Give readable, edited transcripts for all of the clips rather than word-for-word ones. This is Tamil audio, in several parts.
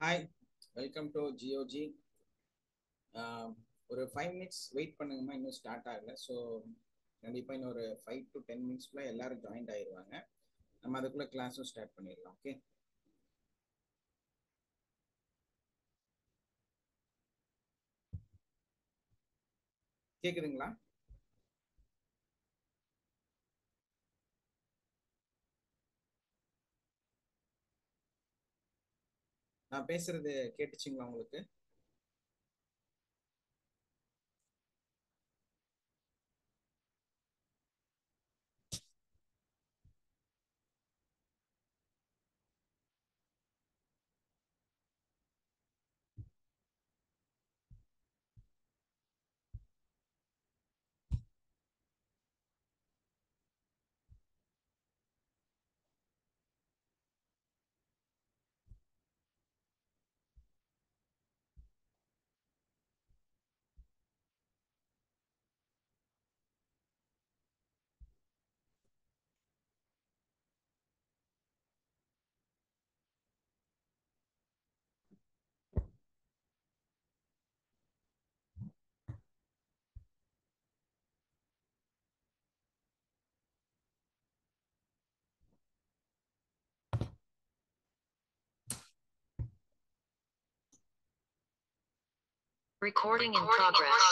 Hi, welcome to ஜியோஜி. ஒரு 5 மினிட்ஸ் வெயிட் பண்ணுங்கம்மா, இன்னும் ஸ்டார்ட் ஆகலை. ஸோ கண்டிப்பாக இன்னும் ஒரு 5 to 10 மினிட்ஸ்க்குள்ள எல்லாரும் ஜாயின்ட் ஆயிடுவாங்க. நம்ம அதுக்குள்ளே கிளாஸும் ஸ்டார்ட் பண்ணிடலாம். ஓகே, கேட்குதுங்களா? நான் பேசுறது கேட்டுச்சுங்களா உங்களுக்கு? Recording in progress.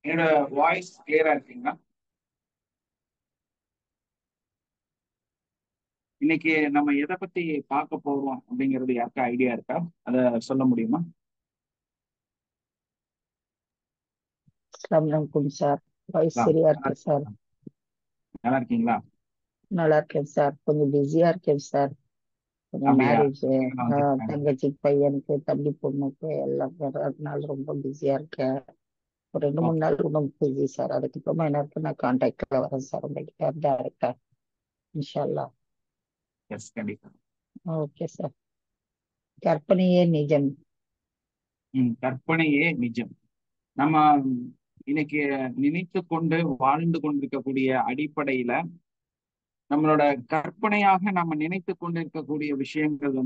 என்னோட வாய்ஸ் கிளியரா இருக்குங்களா? இன்னைக்கு நம்ம எதை பத்தி பார்க்க போறோம் அப்படிங்கிறது யாருக்கா ஐடியா இருக்கா? அதை சொல்ல முடியுமா? அஸ்ஸலாமு சார். வாய்ஸ் சரியா இருக்கு சார். நல்லா இருக்கீங்களா? நல்லா இருக்கேன் சார். கொஞ்சம் பிஸியா இருக்கேன் சார். கொஞ்சம் அப்படியா? மேரேஜ், வந்துருக்காங்க. தங்கச்சி பையனுக்கு, தம்பி பொண்ணுக்கு எல்லாம் வர்றதுனால ரொம்ப பிஸியா இருக்கேன். ஒரு 2-3 நாள் ரொம்ப பிஸி சார். அதுக்கப்புறமா என்ன இருக்கு, நான் கான்டாக்ட்ல வரேன் சார் உங்ககிட்ட டைரக்டா இன்ஷால்லா. எஸ், கண்டிப்பா. Okay sir. கற்பனையே நிஜம். கற்பனையே நிஜம். நம்ம இன்னைக்கு நினைத்து கொண்டு வாழ்ந்து கொண்டிருக்கக்கூடிய அடிப்படையில நம்மளோட கற்பனையாக நம்ம நினைத்து கொண்டிருக்கக்கூடிய விஷயங்கள்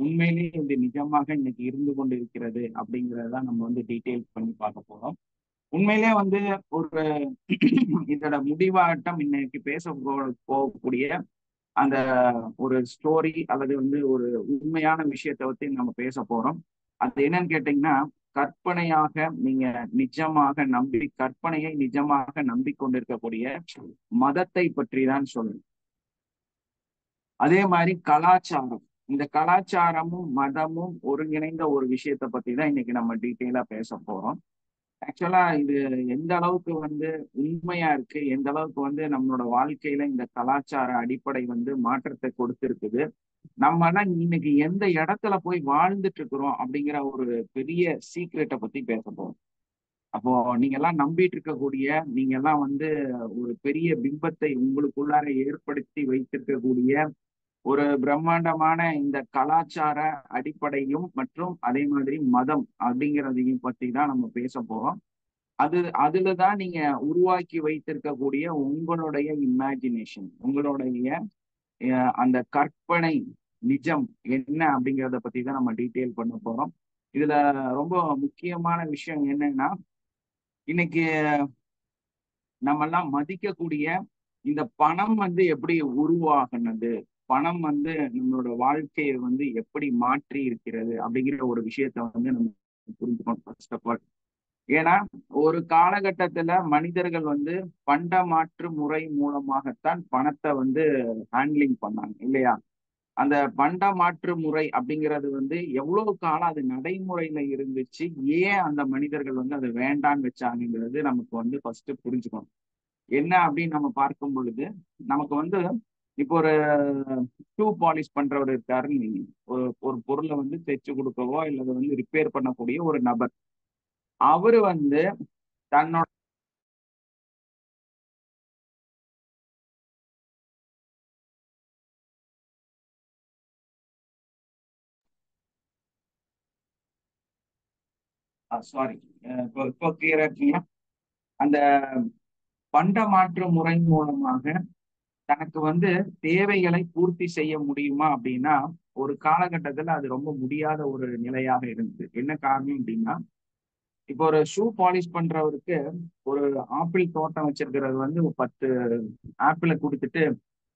உண்மையிலேயே இது நிஜமாக இன்னைக்கு இருந்து கொண்டு இருக்கிறது அப்படிங்கிறத நம்ம டீட்டெயில் பண்ணி பார்க்க போறோம். உண்மையிலே ஒரு இதோட முடிவாட்டம் இன்னைக்கு போகக்கூடிய அந்த ஒரு ஸ்டோரி அல்லது ஒரு உண்மையான விஷயத்தை பத்தி நம்ம பேச போறோம். அது என்னன்னு கேட்டீங்கன்னா, கற்பனையாக நீங்க நிஜமாக கற்பனையை நிஜமாக நம்பிக்கொண்டிருக்கக்கூடிய மதத்தை பற்றி தான் சொல்லணும். அதே மாதிரி கலாச்சாரம், இந்த கலாச்சாரமும் மதமும் ஒருங்கிணைந்த ஒரு விஷயத்தை பத்தி தான் இன்னைக்கு நம்ம டீட்டெயிலா பேச போறோம். ஆக்சுவலா இது எந்த அளவுக்கு உண்மையா இருக்கு, எந்த அளவுக்கு நம்மளோட வாழ்க்கையில இந்த கலாச்சார அடிப்படை மாற்றத்தை கொடுத்திருக்குது, நம்ம எல்லாம் இன்னைக்கு எந்த இடத்துல போய் வாழ்ந்துட்டு இருக்கிறோம் அப்படிங்கிற ஒரு பெரிய சீக்ரெட்டை பத்தி பேச போறோம். அப்போ நீங்க எல்லாம் நம்பிட்டு இருக்கக்கூடிய, நீங்க எல்லாம் ஒரு பெரிய பிம்பத்தை உங்களுக்குள்ளார ஏற்படுத்தி வைத்திருக்கக்கூடிய ஒரு பிரம்மாண்டமான இந்த கலாச்சார அடிப்படையும் மற்றும் அதே மாதிரி மதம் அப்படிங்கிறதையும் பத்தி தான் நம்ம பேச போறோம். அதுலதான் நீங்க உருவாக்கி வைத்திருக்கக்கூடிய உங்களுடைய இமேஜினேஷன், உங்களுடைய அந்த கற்பனை நிஜம் என்ன அப்படிங்கிறத பத்தி தான் நம்ம டீட்டெயில் பண்ண போறோம். இதுல ரொம்ப முக்கியமான விஷயம் என்னன்னா, இன்னைக்கு நம்ம எல்லாம் மதிக்கக்கூடிய இந்த பணம் வந்து எப்படி உருவாகுனது, பணம் வந்து நம்மளோட வாழ்க்கையை வந்து எப்படி மாற்றி இருக்கிறது அப்படிங்கிற ஒரு விஷயத்த வந்து நம்ம புரிஞ்சுக்கணும் ஃபர்ஸ்ட் ஆஃப் ஆல். ஏன்னா ஒரு காலகட்டத்துல மனிதர்கள் வந்து பண்ட மாற்று முறை மூலமாகத்தான் பணத்தை வந்து ஹேண்ட்லிங் பண்ணாங்க இல்லையா? அந்த பண்ட மாற்று முறை அப்படிங்கிறது வந்து எவ்வளவு காலம் அது நடைமுறையில இருந்துச்சு, ஏன் அந்த மனிதர்கள் வந்து அதை வேண்டான்னு வச்சாங்கிறது நமக்கு வந்து ஃபர்ஸ்ட் புரிஞ்சுக்கணும். என்ன அப்படின்னு நம்ம பார்க்கும் பொழுது நமக்கு வந்து இப்போ ஒரு ஷூ பாலிஷ் பண்றவர் இருக்காருன்னு வைங்க. ஒரு பொருளை வந்து தைச்சு கொடுக்கவோ இல்லது வந்து ரிப்பேர் பண்ணக்கூடிய ஒரு நபர். அவரு வந்து தன்னோட சாரி, இப்போ கிளியரா இருக்கீங்களா? அந்த பண்ட மாற்று முறை மூலமாக தனக்கு வந்து தேவைகளை பூர்த்தி செய்ய முடியுமா அப்படின்னா ஒரு காலகட்டத்துல அது ரொம்ப முடியாத ஒரு நிலையாக இருந்தது. என்ன காரணம் அப்படின்னா, இப்போ ஒரு ஷூ பாலிஷ் பண்றவருக்கு ஒரு ஆப்பிள் தோட்டம் வச்சிருக்கிறது வந்து ஒரு 10 ஆப்பிளை கொடுத்துட்டு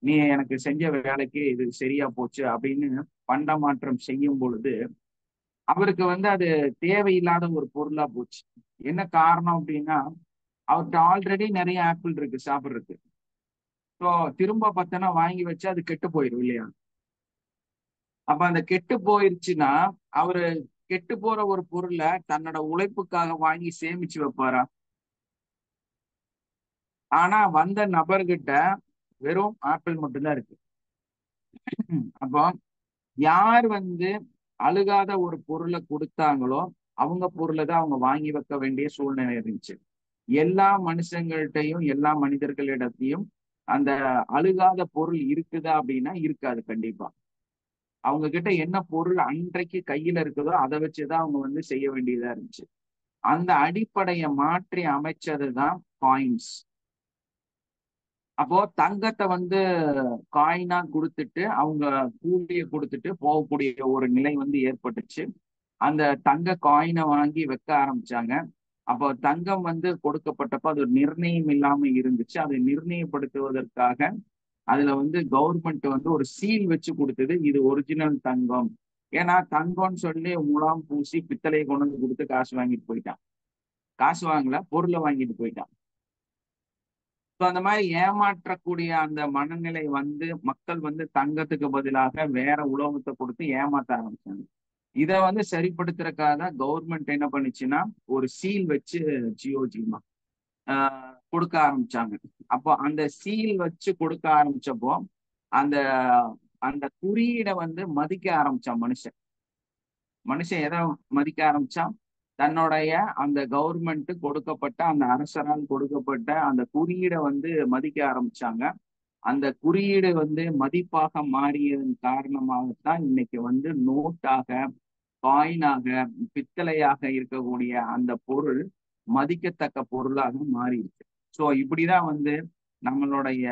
நீ எனக்கு செஞ்ச வேலைக்கு இது சரியா போச்சு அப்படின்னு பண்ட மாற்றம் செய்யும் பொழுது அவருக்கு வந்து அது தேவையில்லாத ஒரு பொருளா போச்சு. என்ன காரணம் அப்படின்னா, அவர்கிட்ட ஆல்ரெடி நிறைய ஆப்பிள் இருக்கு சாப்பிட்றதுக்கு. ஸோ திரும்ப பார்த்தோன்னா வாங்கி வச்சு அது கெட்டு போயிடும் இல்லையா? அப்ப அந்த கெட்டு போயிருச்சுன்னா அவரு கெட்டு போற ஒரு பொருளை தன்னோட உழைப்புக்காக வாங்கி சேமிச்சு வைப்பாரா? ஆனா வந்த நபர்கிட்ட வெறும் ஆப்பிள் மட்டும்தான் இருக்கு. அப்போ யார் வந்து அழுகாத ஒரு பொருளை கொடுத்தாங்களோ அவங்க பொருளை தான் அவங்க வாங்கி வைக்க வேண்டிய சூழ்நிலை இருந்துச்சு. எல்லா மனுஷங்கள்கிட்டையும் எல்லா மனிதர்களிடத்தையும் அந்த அழுகாத பொருள் இருக்குதா அப்படின்னா இருக்காது கண்டிப்பா. அவங்க கிட்ட என்ன பொருள் அன்றைக்கு கையில இருக்குதோ அதை வச்சுதான் அவங்க வந்து செய்ய வேண்டியதா இருந்துச்சு. அந்த அடிப்படையை மாற்றி அமைச்சதுதான் காயின்ஸ். அப்போ தங்கத்தை வந்து காயினா கொடுத்துட்டு அவங்க கூலியை கொடுத்துட்டு போகக்கூடிய ஒரு நிலை வந்து ஏற்பட்டுச்சு. அந்த தங்க காயினை வாங்கி வைக்க ஆரம்பிச்சாங்க. அப்போ தங்கம் வந்து கொடுக்கப்பட்டப்ப அது ஒரு நிர்ணயம் இல்லாம இருந்துச்சு. அதை நிர்ணயப்படுத்துவதற்காக அதுல வந்து கவர்மெண்ட் வந்து ஒரு சீல் வச்சு கொடுத்தது, இது ஒரிஜினல் தங்கம். ஏன்னா தங்கம்னு சொல்லி முலாம் பூசி பித்தளையை கொண்டு வந்து கொடுத்து காசு வாங்கிட்டு போயிட்டான். காசு வாங்கல, பொருளை வாங்கிட்டு போயிட்டான். ஸோ அந்த மாதிரி ஏமாற்றக்கூடிய அந்த மனநிலை வந்து மக்கள் வந்து தங்கத்துக்கு பதிலாக வேற உலோகத்தை கொடுத்து ஏமாத்த ஆரம்பிச்சாங்க. இதை வந்து சரிப்படுத்துறதுக்காக கவர்மெண்ட் என்ன பண்ணுச்சுன்னா ஒரு சீல் வச்சு ஜியோஜிமா கொடுக்க ஆரம்பிச்சாங்க. அப்போ அந்த சீல் வச்சு கொடுக்க ஆரம்பிச்சப்போ அந்த அந்த குறியீடை வந்து மதிக்க ஆரம்பிச்சான் மனுஷன். மனுஷன் எதை மதிக்க ஆரம்பிச்சான்? தன்னுடைய அந்த கவர்மெண்ட் கொடுக்கப்பட்ட அந்த அரசரால் கொடுக்கப்பட்ட அந்த குறியீடை வந்து மதிக்க ஆரம்பிச்சாங்க. அந்த குறியீடு வந்து மதிப்பாக மாறியதன் காரணமாகத்தான் இன்னைக்கு வந்து நோட்டாக, காயினாக, பித்தளையாக இருக்கக்கூடிய அந்த பொருள் மதிக்கத்தக்க பொருளாக மாறிடுச்சு. ஸோ இப்படிதான் வந்து நம்மளுடைய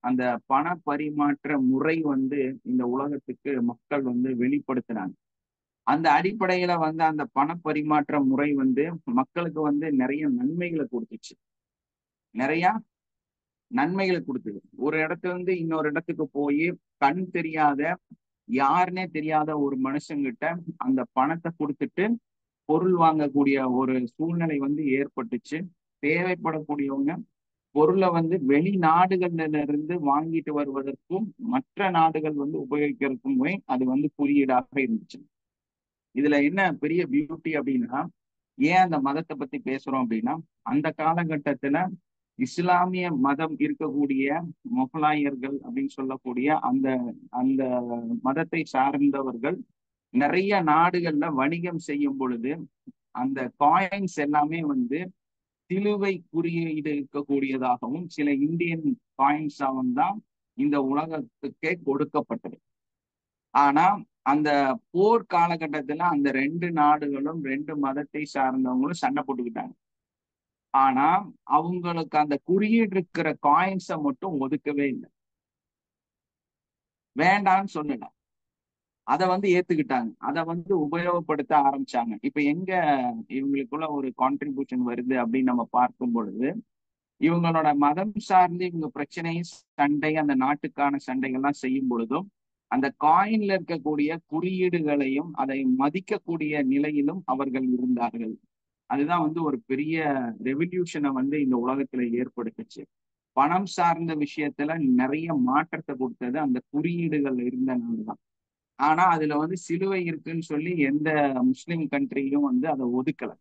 அந்த பண பரிமாற்ற முறை வந்து இந்த உலகத்துக்கு மக்கள் வந்து வெளிப்படுத்தினாங்க. அந்த அடிப்படையில வந்து அந்த பண பரிமாற்ற முறை வந்து மக்களுக்கு வந்து நிறைய நன்மைகளை கொடுத்துச்சு. நிறைய நன்மைகளை கொடுத்தது. ஒரு இடத்துல இருந்து இன்னொரு இடத்துக்கு போய் கண் தெரியாத யாருன்னே தெரியாத ஒரு மனுஷங்கிட்ட அந்த பணத்தை கொடுத்துட்டு பொருள் வாங்கக்கூடிய ஒரு சூழ்நிலை வந்து ஏற்பட்டுச்சு. தேவைப்படக்கூடியவங்க பொருளை வந்து வெளிநாடுகள்ல இருந்து வாங்கிட்டு வருவதற்கும் மற்ற நாடுகள் வந்து உபயோகிக்கிறதுக்குமே அது வந்து குறியீடாக இருந்துச்சு. இதுல என்ன பெரிய பியூட்டி அப்படின்னா, ஏன் அந்த மதத்தை பத்தி பேசுறோம் அப்படின்னா, அந்த காலகட்டத்துல இஸ்லாமிய மதம் இருக்கக்கூடிய முகலாயர்கள் அப்படின்னு சொல்லக்கூடிய அந்த அந்த மதத்தை சார்ந்தவர்கள் நிறைய நாடுகள்ல வணிகம் செய்யும் பொழுது அந்த காயின்ஸ் எல்லாமே வந்து சிலுவை குறியீடு இருக்கக்கூடியதாகவும் சில இந்தியன் காயின்ஸாகவும் தான் இந்த உலகத்துக்கே கொடுக்கப்பட்டது. ஆனா அந்த போர் காலகட்டத்துல அந்த ரெண்டு நாடுகளும் ரெண்டு மதத்தை சார்ந்தவங்களும் சண்டை போட்டுக்கிட்டாங்க. ஆனா அவங்களுக்கு அந்த குறியீடு இருக்கிற காயின்ஸை மட்டும் ஒதுக்கவே இல்லை, வேண்டான்னு சொல்லல. அதை வந்து ஏத்துக்கிட்டாங்க, அதை வந்து உபயோகப்படுத்த ஆரம்பிச்சாங்க. இப்ப எங்க இவங்களுக்குள்ள ஒரு கான்ட்ரிபியூஷன் வருது அப்படின்னு நம்ம பார்க்கும் பொழுது, இவங்களோட மதம் சார்ந்து இவங்க பிரச்சனை சண்டை அந்த நாட்டுக்கான சண்டைகள்லாம் செய்யும் பொழுதும் அந்த காயின்ல இருக்கக்கூடிய குறியீடுகளையும் அதை மதிக்கக்கூடிய நிலையிலும் அவர்கள் இருந்தார்கள். அதுதான் வந்து ஒரு பெரிய ரெவல்யூஷனை வந்து இந்த உலகத்துல ஏற்படுத்துச்சு. பணம் சார்ந்த விஷயத்துல நிறைய மாற்றத்தை கொடுத்தது அந்த குறியீடுகள் இருந்தனாலதான். ஆனா அதுல வந்து சிலுவை இருக்குன்னு சொல்லி எந்த முஸ்லிம் கண்ட்ரியும் வந்து அதை ஒதுக்கல.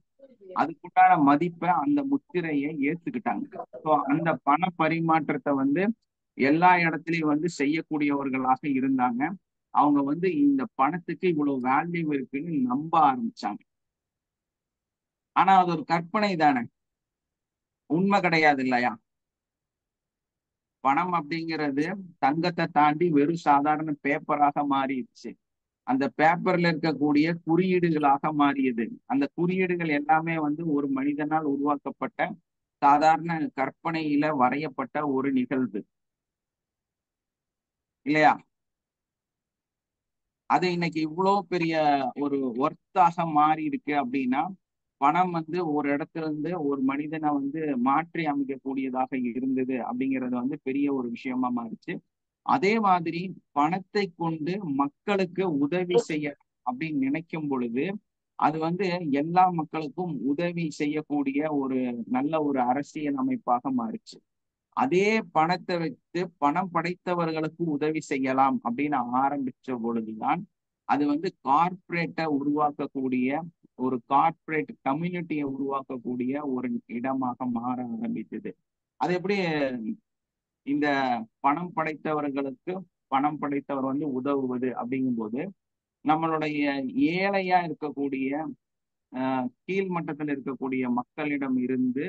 அதுக்குண்டான மதிப்பை அந்த முத்திரையை ஏத்துக்கிட்டாங்க. ஸோ அந்த பண பரிமாற்றத்தை வந்து எல்லா இடத்துலயும் வந்து செய்யக்கூடியவர்களாக இருந்தாங்க. அவங்க வந்து இந்த பணத்துக்கு இவ்வளவு வேல்யூ இருக்குன்னு நம்ப ஆரம்பிச்சாங்க. ஆனா அது ஒரு கற்பனை தானே, உண்மை கிடையாது இல்லையா? பணம் அப்படிங்கிறது தங்கத்தை தாண்டி வெறும் சாதாரண பேப்பராக மாறிடுச்சு. அந்த பேப்பர்ல இருக்கக்கூடிய குறியீடுகளாக மாறியது. அந்த குறியீடுகள் எல்லாமே வந்து ஒரு மனிதனால் உருவாக்கப்பட்ட சாதாரண கற்பனையில வரையப்பட்ட ஒரு நிகழ்வு இல்லையா? அது இன்னைக்கு இவ்வளோ பெரிய ஒரு ஒர்த்தாக மாறி இருக்கு அப்படின்னா பணம் வந்து ஒரு இடத்துல இருந்து ஒரு மனிதனை வந்து மாற்றி அமைக்கக்கூடியதாக இருந்தது அப்படிங்கிறது வந்து பெரிய ஒரு விஷயமா மாறிச்சு. அதே மாதிரி பணத்தை கொண்டு மக்களுக்கு உதவி செய்ய அப்படின்னு நினைக்கும் பொழுது அது வந்து எல்லா மக்களுக்கும் உதவி செய்யக்கூடிய ஒரு நல்ல ஒரு அரசியல் அமைப்பாக மாறிச்சு. அதே பணத்தை வைத்து பணம் படைத்தவர்களுக்கு உதவி செய்யலாம் அப்படின்னு ஆரம்பிச்ச பொழுதுதான் அது வந்து கார்ப்பரேட்டை உருவாக்கக்கூடிய ஒரு கார்ப்பரேட் கம்யூனிட்டியை உருவாக்கக்கூடிய ஒரு இடமாக மாற ஆரம்பித்தது. அது எப்படி இந்த பணம் படைத்தவர்களுக்கு பணம் படைத்தவர் வந்து உதவுவது அப்படிங்கும்போது நம்மளுடைய ஏழையா இருக்கக்கூடிய கீழ் மட்டத்தில் இருக்கக்கூடிய மக்களிடம் இருந்து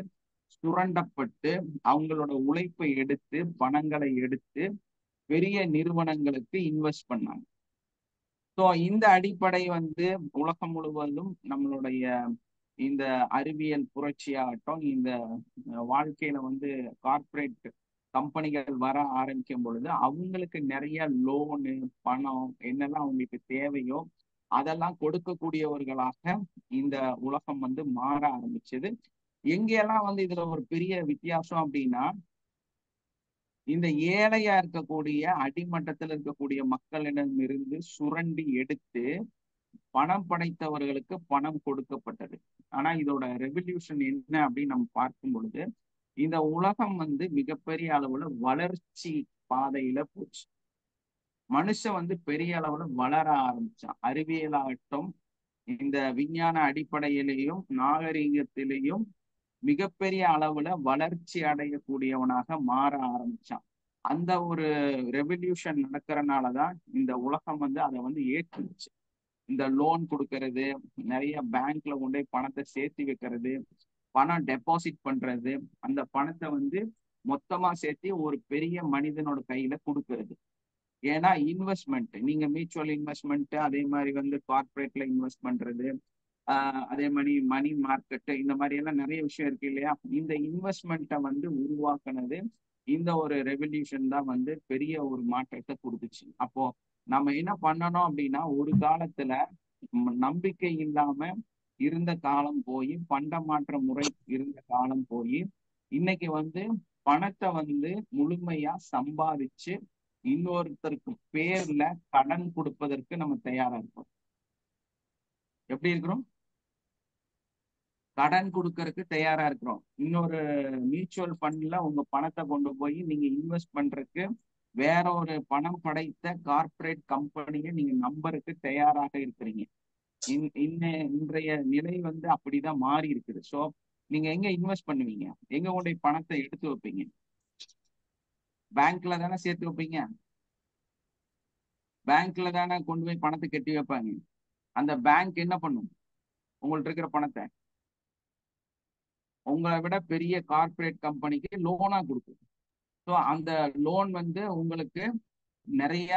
சுரண்டப்பட்டு அவங்களோட உழைப்பை எடுத்து பணங்களை எடுத்து பெரிய நிறுவனங்களுக்கு இன்வெஸ்ட் பண்ணாங்க. ஸோ இந்த அடிப்படை வந்து உலகம் முழுவதும் நம்மளுடைய இந்த அறிவியல் புரட்சியாகட்டும் இந்த வாழ்க்கையில வந்து கார்ப்பரேட் கம்பெனிகள் வர ஆரம்பிக்கும் பொழுது அவங்களுக்கு நிறைய லோனு பணம் என்னெல்லாம் அவங்களுக்கு தேவையோ அதெல்லாம் கொடுக்கக்கூடியவர்களாக இந்த உலகம் வந்து மாற ஆரம்பிச்சது. எங்கெல்லாம் வந்து இதுல ஒரு பெரிய வித்தியாசம் அப்படின்னா இந்த ஏழையா இருக்கக்கூடிய அடிமட்டத்தில் இருக்கக்கூடிய மக்களிடம் இருந்து சுரண்டி எடுத்து பணம் படைத்தவர்களுக்கு பணம் கொடுக்கப்பட்டது. ஆனா இதோட ரெவல்யூஷன் என்ன அப்படின்னு நம்ம பார்க்கும் பொழுது இந்த உலகம் வந்து மிகப்பெரிய அளவுல வளர்ச்சி பாதையில போச்சு. மனுஷன் வந்து பெரிய அளவுல வளர ஆரம்பிச்சான். அறிவியலாகட்டும் இந்த விஞ்ஞான அடிப்படையிலேயும் நாகரீகத்திலேயும் மிகப்பெரிய அளவுல வளர்ச்சி அடையக்கூடியவனாக மாற ஆரம்பிச்சான். அந்த ஒரு ரெவல்யூஷன் நடக்கிறனாலதான் இந்த உலகம் வந்து அதை வந்து ஏற்றுச்சு. இந்த லோன் கொடுக்கறது, நிறைய பேங்க்ல கொண்டு போய் பணத்தை சேர்த்து வைக்கிறது, பணம் டெபாசிட் பண்றது, அந்த பணத்தை வந்து மொத்தமா சேர்த்து ஒரு பெரிய மனிதனோட கையில கொடுக்கறது. ஏன்னா இன்வெஸ்ட்மெண்ட், நீங்க மியூச்சுவல் இன்வெஸ்ட்மெண்ட், அதே மாதிரி வந்து கார்பரேட்ல இன்வெஸ்ட் பண்றது, அதே மாதிரி மணி மார்க்கெட், இந்த மாதிரி எல்லாம் நிறைய விஷயம் இருக்கு இல்லையா? இந்த இன்வெஸ்ட்மெண்ட்டை வந்து உருவாக்குனது இந்த ஒரு ரெவல்யூஷன் தான் வந்து பெரிய ஒரு மாற்றத்தை கொடுத்துச்சு. அப்போ நம்ம என்ன பண்ணணும் அப்படின்னா ஒரு காலத்துல நம்பிக்கை இல்லாம இருந்த காலம் போய் பண்ட மாற்ற முறை இருந்த காலம் போய் இன்னைக்கு வந்து பணத்தை வந்து முழுமையா சம்பாதிச்சு இன்னொருத்தருக்கு பேர்ல கடன் கொடுப்பதற்கு நம்ம தயாரா இருக்கோம். எப்படி இருக்கிறோம்? கடன் கொடுக்கறதுக்கு தயாரா இருக்கிறோம். இன்னொரு மியூச்சுவல் ஃபண்ட்ல உங்க பணத்தை கொண்டு போய் நீங்க இன்வெஸ்ட் பண்றதுக்கு வேற ஒரு பணம் படைத்த கார்ப்பரேட் கம்பெனியை நீங்க நம்பருக்கு தயாராக இருக்கிறீங்க. இன்றைய நிலை வந்து அப்படிதான் மாறி இருக்குது. ஸோ நீங்க எங்க இன்வெஸ்ட் பண்ணுவீங்க? எங்க உடைய பணத்தை எடுத்து வைப்பீங்க? பேங்க்ல தானே சேர்த்து வைப்பீங்க. பேங்க்ல தானே கொண்டு போய் பணத்தை கட்டி வைப்பாங்க. அந்த பேங்க் என்ன பண்ணும்? உங்கள்ட்ட இருக்கிற பணத்தை உங்களை விட பெரிய கார்ப்பரேட் கம்பெனிக்கு லோனா கொடுக்கும். ஸோ அந்த லோன் வந்து உங்களுக்கு நிறைய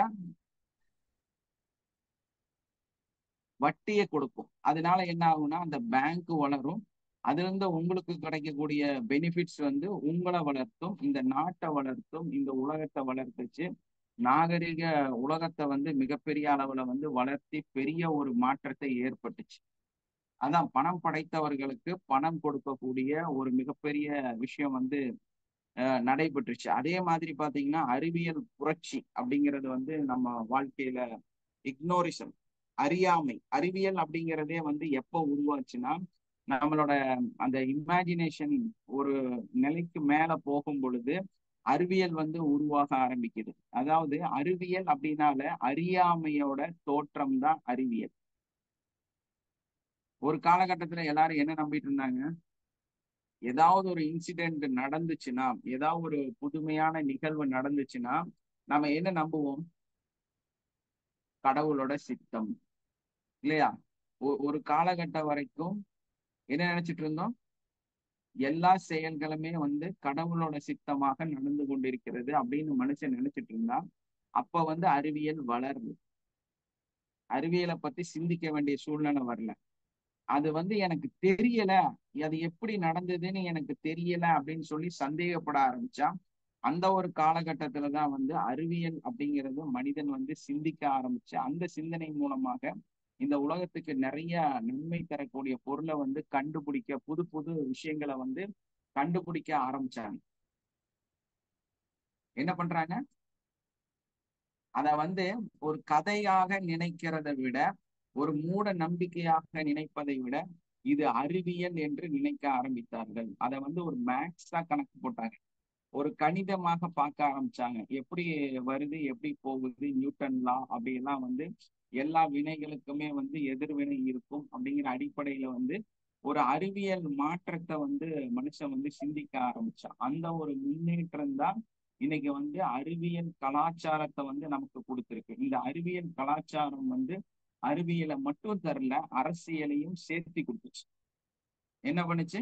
வட்டியை கொடுக்கும். அதனால என்ன ஆகும்னா அந்த பேங்க் வளரும். அதுல இருந்து உங்களுக்கு கிடைக்கக்கூடிய பெனிஃபிட்ஸ் வந்து உங்களை வளர்த்தும், இந்த நாட்டை வளர்த்தும், இந்த உலகத்தை வளர்த்துச்சு. நாகரிக உலகத்தை வந்து மிகப்பெரிய அளவுல வந்து வளர்த்தி பெரிய ஒரு மாற்றத்தை ஏற்பட்டுச்சு. அதான் பணம் படைத்தவர்களுக்கு பணம் கொடுக்கக்கூடிய ஒரு மிகப்பெரிய விஷயம் வந்து நடைபெற்றுச்சு. அதே மாதிரி பாத்தீங்கன்னா அறிவியல் புரட்சி அப்படிங்கிறது வந்து நம்ம வாழ்க்கையில இக்னோரிசம், அறியாமை, அறிவியல் அப்படிங்கிறதே வந்து எப்போ உருவாச்சுன்னா நம்மளோட அந்த இமேஜினேஷன் ஒரு நிலைக்கு மேல போகும் பொழுது அறிவியல் வந்து உருவாக ஆரம்பிக்குது. அதாவது அறிவியல் அப்படின்னால அறியாமையோட தோற்றம் தான் அறிவியல். ஒரு காலகட்டத்துல எல்லாரும் என்ன நம்பிட்டு இருந்தாங்க? ஏதாவது ஒரு இன்சிடென்ட் நடந்துச்சுன்னா, ஏதாவது ஒரு புதுமையான நிகழ்வு நடந்துச்சுன்னா நம்ம என்ன நம்புவோம்? கடவுளோட சித்தம், இல்லையா? ஒரு காலகட்டம் வரைக்கும் என்ன நினைச்சிட்டு இருந்தோம்? எல்லா செயல்களுமே வந்து கடவுளோட சித்தமாக நடந்து கொண்டிருக்கிறது அப்படின்னு மனுஷன் நினைச்சிட்டு இருந்தா அப்ப வந்து அறிவியல் வளருது. அறிவியலை பத்தி சிந்திக்க வேண்டிய சூழ்நிலை வரல. அது வந்து எனக்கு தெரியல, அது எப்படி நடந்ததுன்னு எனக்கு தெரியல அப்படின்னு சொல்லி சந்தேகப்பட ஆரம்பிச்சா அந்த ஒரு காலகட்டத்துலதான் வந்து அறிவியல் அப்படிங்கிறது மனிதன் வந்து சிந்திக்க ஆரம்பிச்சு அந்த சிந்தனை மூலமாக இந்த உலகத்துக்கு நிறைய நன்மை தரக்கூடிய பொருளை வந்து கண்டுபிடிக்க, புது புது விஷயங்களை வந்து கண்டுபிடிக்க ஆரம்பிச்சாங்க. என்ன பண்றாங்க? அத வந்து ஒரு கதையாக நினைக்கிறதை விட, ஒரு மூட நம்பிக்கையாக நினைப்பதை விட இது அறிவியல் என்று நினைக்க ஆரம்பித்தார்கள். அதை வந்து ஒரு மேக்ஸா கணக்கு போட்டாங்க, ஒரு கணிதமாக பார்க்க ஆரம்பிச்சாங்க. எப்படி வருது, எப்படி போகுது, நியூட்டன் லா அப்படியெல்லாம் வந்து எல்லா வினைகளுக்குமே வந்து எதிர்வினை இருக்கும் அப்படிங்கிற அடிப்படையில வந்து ஒரு அறிவியல் மாற்றத்தை வந்து மனுஷன் வந்து சிந்திக்க ஆரம்பிச்சான். அந்த ஒரு முன்னேற்றம் தான் இன்னைக்கு வந்து அறிவியல் கலாச்சாரத்தை வந்து நமக்கு கொடுத்திருக்கு. இந்த அறிவியல் கலாச்சாரம் வந்து அறிவியலை மட்டும் தரல, அரசியலையும் சேர்த்தி கொடுத்துச்சு. என்ன பண்ணுச்சு?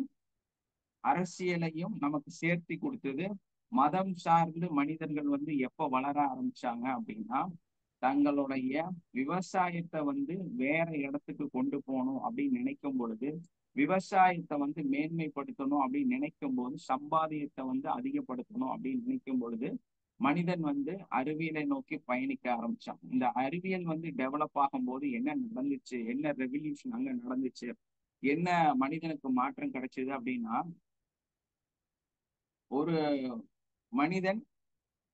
அரசியலையும் நமக்கு சேர்த்தி கொடுத்தது. மதம் சார்ந்து மனிதர்கள் வந்து எப்ப வளர ஆரம்பிச்சாங்க அப்படின்னா தங்களுடைய விவசாயத்தை வந்து வேற இடத்துக்கு கொண்டு போகணும் அப்படின்னு நினைக்கும் பொழுது, விவசாயத்தை வந்து மேன்மைப்படுத்தணும் அப்படின்னு நினைக்கும் போது, சம்பாதியத்தை வந்து அதிகப்படுத்தணும் அப்படின்னு நினைக்கும் பொழுது மனிதன் வந்து அறிவியலை நோக்கி பயணிக்க ஆரம்பிச்சான். இந்த அறிவியல் வந்து டெவலப் ஆகும்போது என்ன நடந்துச்சு, என்ன ரெவல்யூஷன் அங்க நடந்துச்சு, என்ன மனிதனுக்கு மாற்றம் கிடைச்சது அப்படின்னா, ஒரு மனிதன்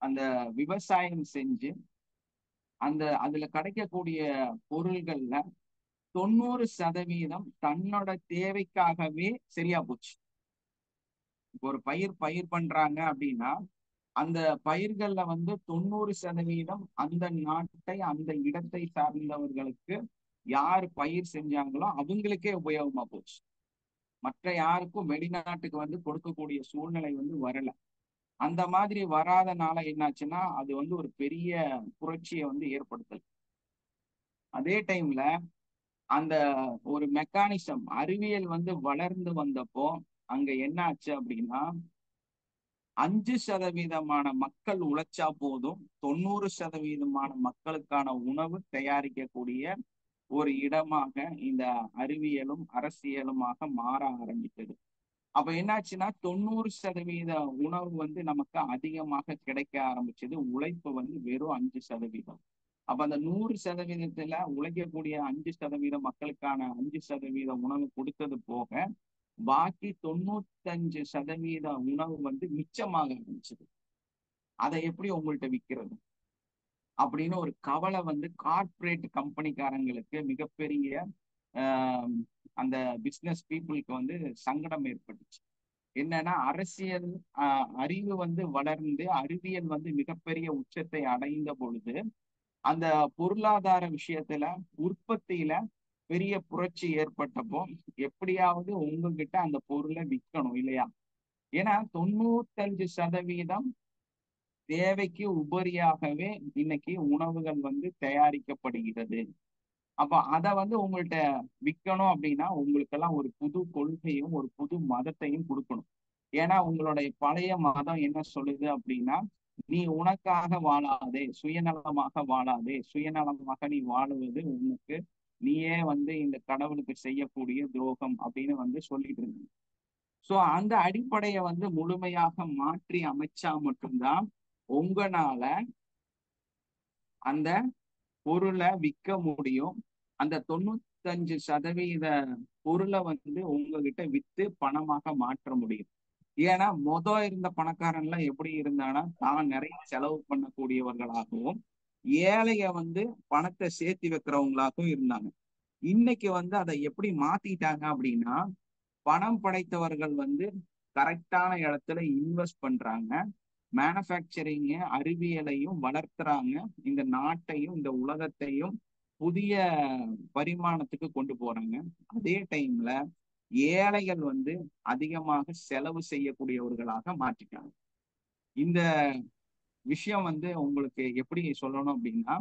அந்த விவசாயம் செஞ்சு அதுல கிடைக்கக்கூடிய பொருள்கள்ல 90% தன்னோட தேவைக்காகவே சரியா போச்சு. இப்போ ஒரு பயிர் பண்றாங்க அப்படின்னா அந்த பயிர்கள்ல வந்து 90% அந்த நாட்டை, அந்த இடத்தை சார்ந்தவர்களுக்கு யார் பயிர் செஞ்சாங்களோ அவங்களுக்கே உபயோகமா போச்சு. மற்ற யாருக்கும் வெளிநாட்டுக்கு வந்து கொடுக்கக்கூடிய சூழ்நிலை வந்து வரல. அந்த மாதிரி வராதனால என்னாச்சுன்னா அது வந்து ஒரு பெரிய புரட்சியை வந்து ஏற்படுத்தல். அதே டைம்ல அந்த ஒரு மெக்கானிசம் அறிவியல் வந்து வளர்ந்து வந்தப்போ அங்க என்ன ஆச்சு அப்படின்னா 5% மக்கள் உழைச்சா போதும் 90% மக்களுக்கான உணவு தயாரிக்கக்கூடிய ஒரு இடமாக இந்த அறிவியலும் அரசியலுமாக மாற ஆரம்பித்தது. அப்ப என்னாச்சுன்னா 90% உணவு வந்து நமக்கு அதிகமாக கிடைக்க ஆரம்பிச்சது. உழைப்பு வந்து வெறும் 5%. அப்ப அந்த 100%த்துல உழைக்கக்கூடிய 5% மக்களுக்கான 5% உணவு கொடுத்தது போக பாக்கி 95% உணவு வந்து மிச்சமாக ஆரம்பிச்சது. அதை எப்படி உங்கள்கிட்ட விற்கிறது அப்படின்னு ஒரு கவலை வந்து கார்ப்பரேட் கம்பெனிக்காரங்களுக்கு, மிகப்பெரிய ஆஹ் அந்த பிசினஸ் பீப்புளுக்கு வந்து சங்கடம் ஏற்பட்டுச்சு. என்னன்னா அரசியல் அறிவு வந்து வளர்ந்து அறிவியல் வந்து மிகப்பெரிய உச்சத்தை அடைந்த பொழுது அந்த பொருளாதார விஷயத்துல உற்பத்தியில பெரிய புரட்சி ஏற்பட்டப்போ எப்படியாவது உங்ககிட்ட அந்த பொருளை விற்கணும், இல்லையா? ஏன்னா 95% தேவைக்கு உபரியாகவே இன்னைக்கு உணவுகள் வந்து தயாரிக்கப்படுகிறது. அப்ப அதை வந்து உங்கள்கிட்ட விற்கணும் அப்படின்னா உங்களுக்கெல்லாம் ஒரு புது கொள்கையும் ஒரு புது மதத்தையும் கொடுக்கணும். ஏன்னா உங்களுடைய பழைய மதம் என்ன சொல்லுது அப்படின்னா, நீ உனக்காக வாழாதே, சுயநலமாக வாழாதே, சுயநலமாக நீ வாழுவது உனக்கு நீயே வந்து இந்த கடவுளுக்கு செய்யக்கூடிய துரோகம் அப்படின்னு வந்து சொல்லிட்டு இருந்தாங்க. சோ அந்த அடிப்படையை வந்து முழுமையாக மாற்றி அமைச்சா மட்டும்தான் உங்களால அந்த பொருளை விற்க முடியும். அந்த 95% பொருளை வந்து உங்ககிட்ட வித்து பணமாக மாற்ற முடியும். ஏன்னா இருந்த பணக்காரன்லாம் எப்படி இருந்தானா தான் நிறைய செலவு பண்ணக்கூடியவர்களாகவும் ஏழைய வந்து பணத்தை சேர்த்து வைக்கிறவங்களாகவும் இருந்தாங்க. இன்னைக்கு வந்து அதை எப்படி மாத்திட்டாங்க அப்படின்னா, பணம் படைத்தவர்கள் வந்து கரெக்டான இடத்துல இன்வெஸ்ட் பண்றாங்க, மேனுஃபேக்சரிங் அறிவியலையும் வளர்த்துறாங்க, இந்த நாட்டையும் இந்த உலகத்தையும் புதிய பரிமாணத்துக்கு கொண்டு போறாங்க. அதே டைம்ல ஏழைகள் வந்து அதிகமாக செலவு செய்யக்கூடியவர்களாக மாற்றிட்டாங்க. இந்த விஷயம் வந்து உங்களுக்கு எப்படி சொல்லணும் அப்படின்னா,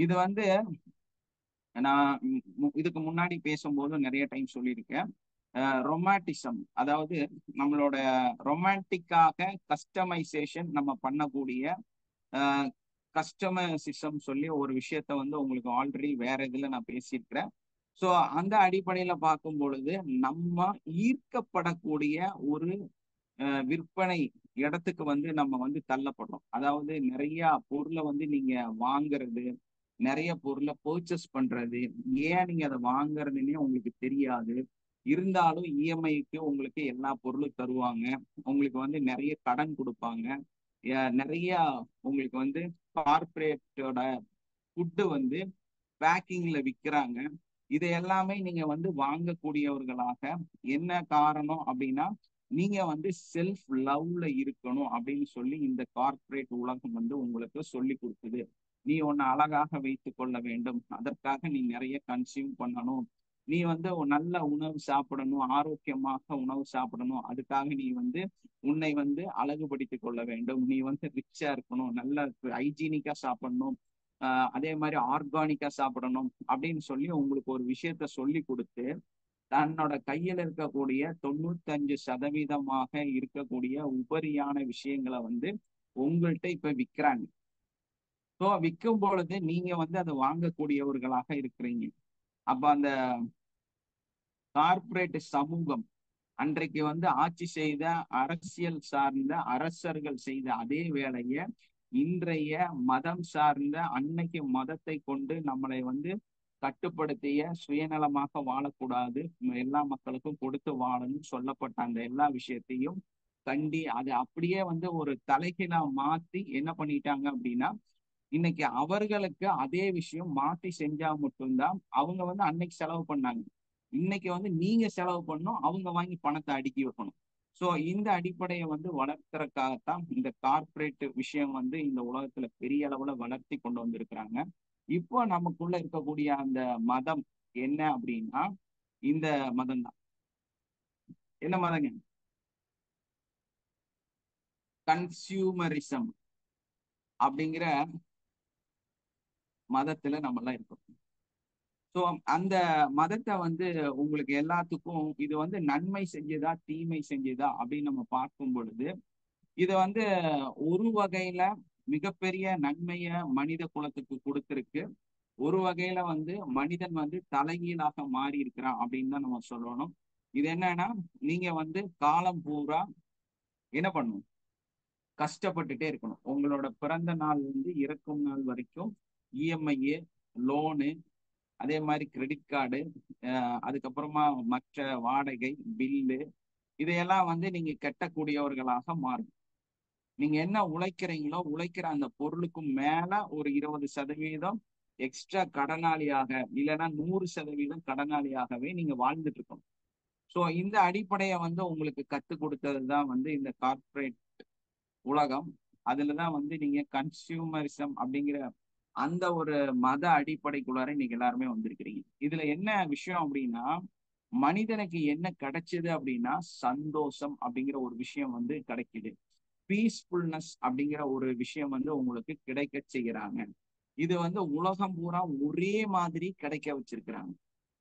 இது வந்து நான் இதுக்கு முன்னாடி பேசும்போது நிறைய டைம் சொல்லியிருக்கேன். ரொமாட்டிசம், அதாவது நம்மளோட ரொமான்டிக்காக கஸ்டமைசேஷன் நம்ம பண்ணக்கூடிய கஸ்டமைசிசம் சொல்லி ஒரு விஷயத்த வந்து உங்களுக்கு ஆல்ரெடி வேற இதுல நான் பேசியிருக்கிறேன். ஸோ அந்த அடிப்படையில பார்க்கும் பொழுது நம்ம ஈர்க்கப்படக்கூடிய ஒரு விற்பனை இடத்துக்கு வந்து நம்ம வந்து தள்ளப்படுறோம். அதாவது நிறைய பொருளை வந்து நீங்க வாங்குறது, நிறைய பொருளை பர்ச்சேஸ் பண்றது, ஏன் நீங்க அதை வாங்குறதுன்னே உங்களுக்கு தெரியாது. இருந்தாலும் இஎம்ஐக்கு உங்களுக்கு எல்லா பொருளும் தருவாங்க, உங்களுக்கு வந்து நிறைய கடன் கொடுப்பாங்க, நிறைய உங்களுக்கு வந்து கார்பரேட்டோட ஃபுட்டு வந்து பேக்கிங்ல விற்கிறாங்க. இதை எல்லாமே நீங்க வந்து வாங்கக்கூடியவர்களாக என்ன காரணம் அப்படின்னா, நீங்க வந்து செல்ஃப் லவ்ல இருக்கணும் அப்படின்னு சொல்லி இந்த கார்பரேட் உலகம் வந்து உங்களுக்கு சொல்லி கொடுக்குது. நீ உன்னை அழகாக வைத்துக் கொள்ள வேண்டும், அதற்காக நீ நிறைய கன்சியூம் பண்ணணும், நீ வந்து நல்ல உணவு சாப்பிடணும், ஆரோக்கியமாக உணவு சாப்பிடணும், அதுக்காக நீ வந்து உன்னை வந்து அழகுபடுத்திக் கொள்ள வேண்டும், நீ வந்து ரிச்சா இருக்கணும், நல்ல ஹைஜீனிக்கா சாப்பிடணும், அதே மாதிரி ஆர்கானிக்கா சாப்பிடணும் அப்படின்னு சொல்லி உங்களுக்கு ஒரு விஷயத்த சொல்லி கொடுத்து தன்னோட கையில இருக்கக்கூடிய 95% இருக்கக்கூடிய உபரியான விஷயங்களை வந்து உங்கள்கிட்ட இப்ப விற்கிறாங்க. ஸோ விற்கும் பொழுது நீங்க வந்து அதை வாங்கக்கூடியவர்களாக இருக்கிறீங்க. அப்ப அந்த கார்பரேட் சமூகம் அன்றைக்கு வந்து ஆட்சி செய்த அரசியல் சார்ந்த அரசர்கள் செய்த அதே வேலையை இன்றைய மதம் சார்ந்த அன்னைக்கு மதத்தை கொண்டு நம்மளை வந்து கட்டுப்படுத்திய சுயநலமாக வாழக்கூடாது, எல்லா மக்களுக்கும் கொடுத்து வாழணும் சொல்லப்பட்ட அந்த எல்லா விஷயத்தையும் கண்டி அதை அப்படியே வந்து ஒரு தலைகீழா மாத்தி என்ன பண்ணிட்டாங்க அப்படின்னா, இன்னைக்கு அவர்களுக்கு அதே விஷயம் மாத்தி செஞ்சா மட்டும்தான் அவங்க வந்து அன்னைக்கு செலவு பண்ணாங்க, இன்னைக்கு வந்து நீங்க செலவு பண்ணணும், அவங்க வாங்கி பணத்தை அடுக்கி வைக்கணும். ஸோ இந்த அடிப்படையை வந்து வளர்க்கறதுக்காகத்தான் இந்த கார்பரேட் விஷயம் வந்து இந்த உலகத்துல பெரிய அளவுல வளர்த்தி கொண்டு வந்திருக்கிறாங்க. இப்போ நமக்குள்ள இருக்கக்கூடிய அந்த மதம் என்ன அப்படின்னா இந்த மதம் தான். என்ன மதங்க? கன்சியூமரிசம் அப்படிங்கிற மதத்துல நம்ம எல்லாம் இருக்கோம். ஸோ அந்த மதத்தை வந்து உங்களுக்கு எல்லாத்துக்கும் இது வந்து நன்மை செஞ்சதா தீமை செஞ்சதா அப்படின்னு நம்ம பார்க்கும் பொழுது இது வந்து ஒரு வகையில மிகப்பெரிய நன்மைய மனித குலத்துக்கு கொடுத்திருக்கு, ஒரு வகையில வந்து மனிதன் வந்து தலைகீழாக மாறி இருக்கிறான் அப்படின்னு தான் நம்ம சொல்லணும். இது என்னன்னா, நீங்க வந்து காலம் பூரா என்ன பண்ணணும், கஷ்டப்பட்டுட்டே இருக்கணும். உங்களோட பிறந்த நாள் வந்து இறக்கும் நாள் வரைக்கும் இஎம்ஐ, லோனு, அதே மாதிரி கிரெடிட் கார்டு, அதுக்கப்புறமா மற்ற வாடகை பில்லு, இதையெல்லாம் வந்து நீங்க கட்டக்கூடியவர்களாக மாறும். நீங்க என்ன உழைக்கிறீங்களோ உழைக்கிற அந்த பொருளுக்கும் மேல ஒரு 20% எக்ஸ்ட்ரா கடனாளியாக, இல்லைன்னா 100% கடனாளியாகவே நீங்க வாழ்ந்துட்டு இருக்கணும். ஸோ இந்த அடிப்படையை வந்து உங்களுக்கு கற்றுக் கொடுத்தது தான் வந்து இந்த கார்பரேட் உலகம். அதுலதான் வந்து நீங்க கன்சியூமரிசம் அப்படிங்கிற அந்த ஒரு மத அடிப்படைக்குள்ளார நீங்க எல்லாருமே வந்திருக்கிறீங்க. இதுல என்ன விஷயம் அப்படின்னா, மனிதனுக்கு என்ன கிடைச்சது அப்படின்னா சந்தோஷம் அப்படிங்கிற ஒரு விஷயம் வந்து கிடைக்குது, பீஸ்ஃபுல்னஸ் அப்படிங்கிற ஒரு விஷயம் வந்து உங்களுக்கு கிடைக்க செய்யறாங்க. இது வந்து உலகம் பூரா ஒரே மாதிரி கிடைக்க வச்சிருக்கிறாங்க.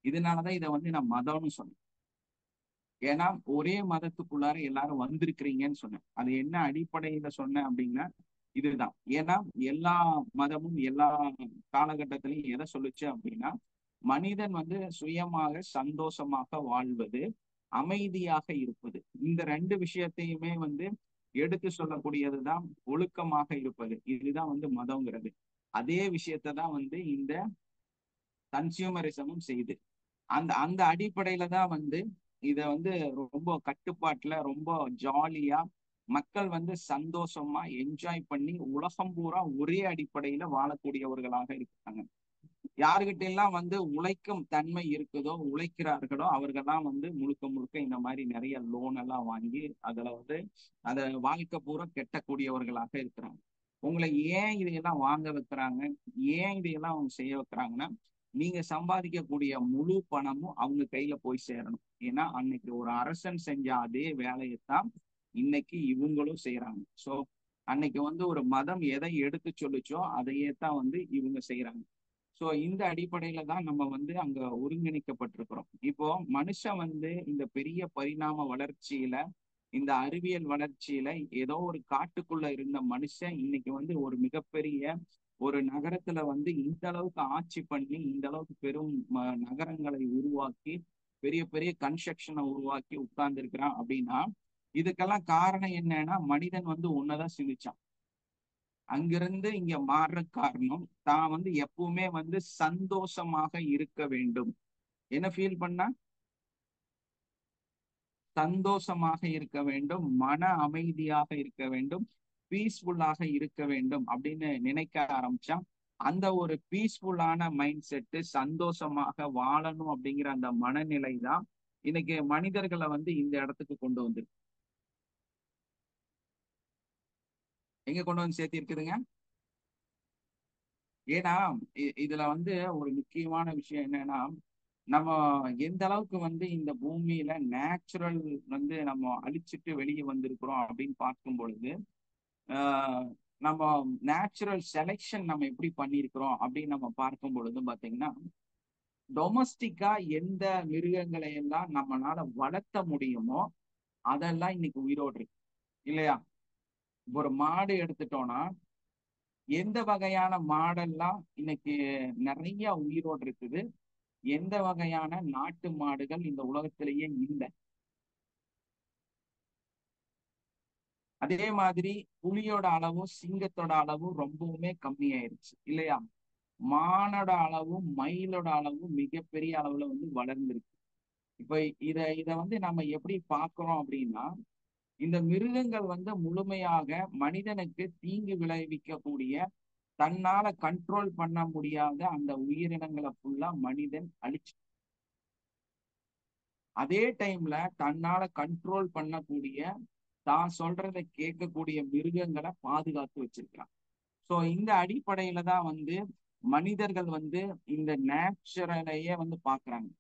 இதனாலதான் இதை வந்து நான் மதம்னு சொன்னேன். ஏன்னா ஒரே மதத்துக்குள்ளார எல்லாரும் வந்திருக்கிறீங்கன்னு சொன்னேன். அது என்ன அடிப்படையில சொன்னேன் அப்படின்னா இதுதான். ஏன்னா எல்லா மதமும் எல்லா காலகட்டத்திலையும் எதை சொல்லுச்சு அப்படின்னா, மனிதன் வந்து சுயமாக சந்தோஷமாக வாழ்வது, அமைதியாக இருப்பது, இந்த 2 விஷயத்தையுமே வந்து எடுத்து சொல்லக்கூடியதுதான் ஒழுக்கமாக இருப்பது. இதுதான் வந்து மதம்ங்கிறது. அதே விஷயத்தை தான் வந்து இந்த கன்சியூமரிசமும் செய்யுது. அந்த அந்த அடிப்படையில தான் வந்து இத வந்து ரொம்ப கட்டுப்பாட்டுல ரொம்ப ஜாலியா மக்கள் வந்து சந்தோஷமா என்ஜாய் பண்ணி உலகம் பூரா ஒரே அடிப்படையில வாழக்கூடியவர்களாக இருக்காங்க. யாருகிட்ட எல்லாம் வந்து உழைக்கும் தன்மை இருக்குதோ, உழைக்கிறார்களோ அவர்கள்லாம் வந்து முழுக்க முழுக்க இந்த மாதிரி நிறைய லோன் எல்லாம் வாங்கி அதுல வந்து அத வாழ்க்கை பூரா கெட்டக்கூடியவர்களாக இருக்கிறாங்க. உங்களை ஏன் இதையெல்லாம் வாங்க வைக்கிறாங்க, ஏன் இதையெல்லாம் அவங்க செய்ய வைக்கிறாங்கன்னா, நீங்க சம்பாதிக்கக்கூடிய முழு பணமும் அவங்க கையில போய் சேரணும். ஏன்னா அன்னைக்கு ஒரு அரசன் செஞ்ச அதே வேலையைத்தான் இன்னைக்கு இவங்களும் செய்யறாங்க. சோ அன்னைக்கு வந்து ஒரு மதம் எதை எடுத்து சொல்லுச்சோ அதையே தான் வந்து இவங்க செய்யறாங்க. சோ இந்த அடிப்படையில தான் நம்ம வந்து அங்க ஒருங்கிணைக்கப்பட்டிருக்கிறோம். இப்போ மனுஷன் வந்து இந்த பெரிய பரிணாம வளர்ச்சியில, இந்த அறிவியல் வளர்ச்சியில ஏதோ ஒரு காட்டுக்குள்ள இருந்த மனுஷன் இன்னைக்கு வந்து ஒரு மிகப்பெரிய ஒரு நகரத்துல வந்து இந்த அளவுக்கு ஆட்சி பண்ணி இந்த அளவுக்கு பெரும் நகரங்களை உருவாக்கி பெரிய பெரிய கன்ஸ்ட்ரக்ஷனை உருவாக்கி உட்கார்ந்து இருக்கிறான் அப்படின்னா, இதுக்கெல்லாம் காரணம் என்னன்னா மனிதன் வந்து ஒன்னதான் சிந்திச்சான். அங்கிருந்து இங்க மாறுற காரணம் தான் வந்து எப்பவுமே வந்து சந்தோஷமாக இருக்க வேண்டும். என்ன ஃபீல் பண்ணா? சந்தோஷமாக இருக்க வேண்டும், மன அமைதியாக இருக்க வேண்டும், பீஸ்ஃபுல்லாக இருக்க வேண்டும் அப்படின்னு நினைக்க ஆரம்பிச்சான். அந்த ஒரு பீஸ்ஃபுல்லான மைண்ட் செட்டு, சந்தோஷமாக வாழணும் அப்படிங்கிற அந்த மனநிலை தான் இன்னைக்கு மனிதர்களை வந்து இந்த இடத்துக்கு கொண்டு வந்திருக்கு. எங்க கொண்டு வந்து சேர்த்தி இருக்குதுங்க? ஏன்னா இதுல வந்து ஒரு முக்கியமான விஷயம் என்னன்னா, நம்ம எந்த அளவுக்கு வந்து இந்த பூமியில நேச்சுரல் வந்து நம்ம அழிச்சிட்டு வெளியே வந்திருக்கிறோம் அப்படின்னு பார்க்கும் பொழுது, ஆஹ் நம்ம நேச்சுரல் செலெக்ஷன் நம்ம எப்படி பண்ணியிருக்கிறோம் அப்படின்னு நம்ம பார்க்கும் பொழுது பாத்தீங்கன்னா, டொமஸ்டிக்கா எந்த மிருகங்களை எல்லாம் நம்மளால வளர்த்த முடியுமோ அதெல்லாம் இன்னைக்கு உயிரோடு இருக்கு இல்லையா? ஒரு மாடு எடுத்துட்டோம்னா எந்த வகையான மாடெல்லாம் இன்னைக்கு நிறைய உயிரோடு இருக்குது, எந்த வகையான நாட்டு மாடுகள் இந்த உலகத்திலேயே இல்லை. அதே மாதிரி புலியோட அளவும் சிங்கத்தோட அளவும் ரொம்பவுமே கம்மியாயிருச்சு இல்லையா? மானோட அளவும் மயிலோட அளவும் மிகப்பெரிய அளவுல வந்து வளர்ந்துருக்கு. இப்ப இத வந்து நம்ம எப்படி பார்க்கிறோம் அப்படின்னா, இந்த மிருகங்கள் வந்து முழுமையாக மனிதனுக்கு தீங்கு விளைவிக்கக்கூடிய, தன்னால கண்ட்ரோல் பண்ண முடியாத அந்த உயிரினங்களை ஃபுல்லா மனிதன் அழிச்சு, அதே டைம்ல தன்னால கண்ட்ரோல் பண்ணக்கூடிய, தான் சொல்றதை கேட்கக்கூடிய மிருகங்களை பாதுகாத்து வச்சிருக்கிறான். சோ இந்த அடிப்படையில தான் வந்து மனிதர்கள் வந்து இந்த நேச்சுரலையே வந்து பாக்குறாங்க.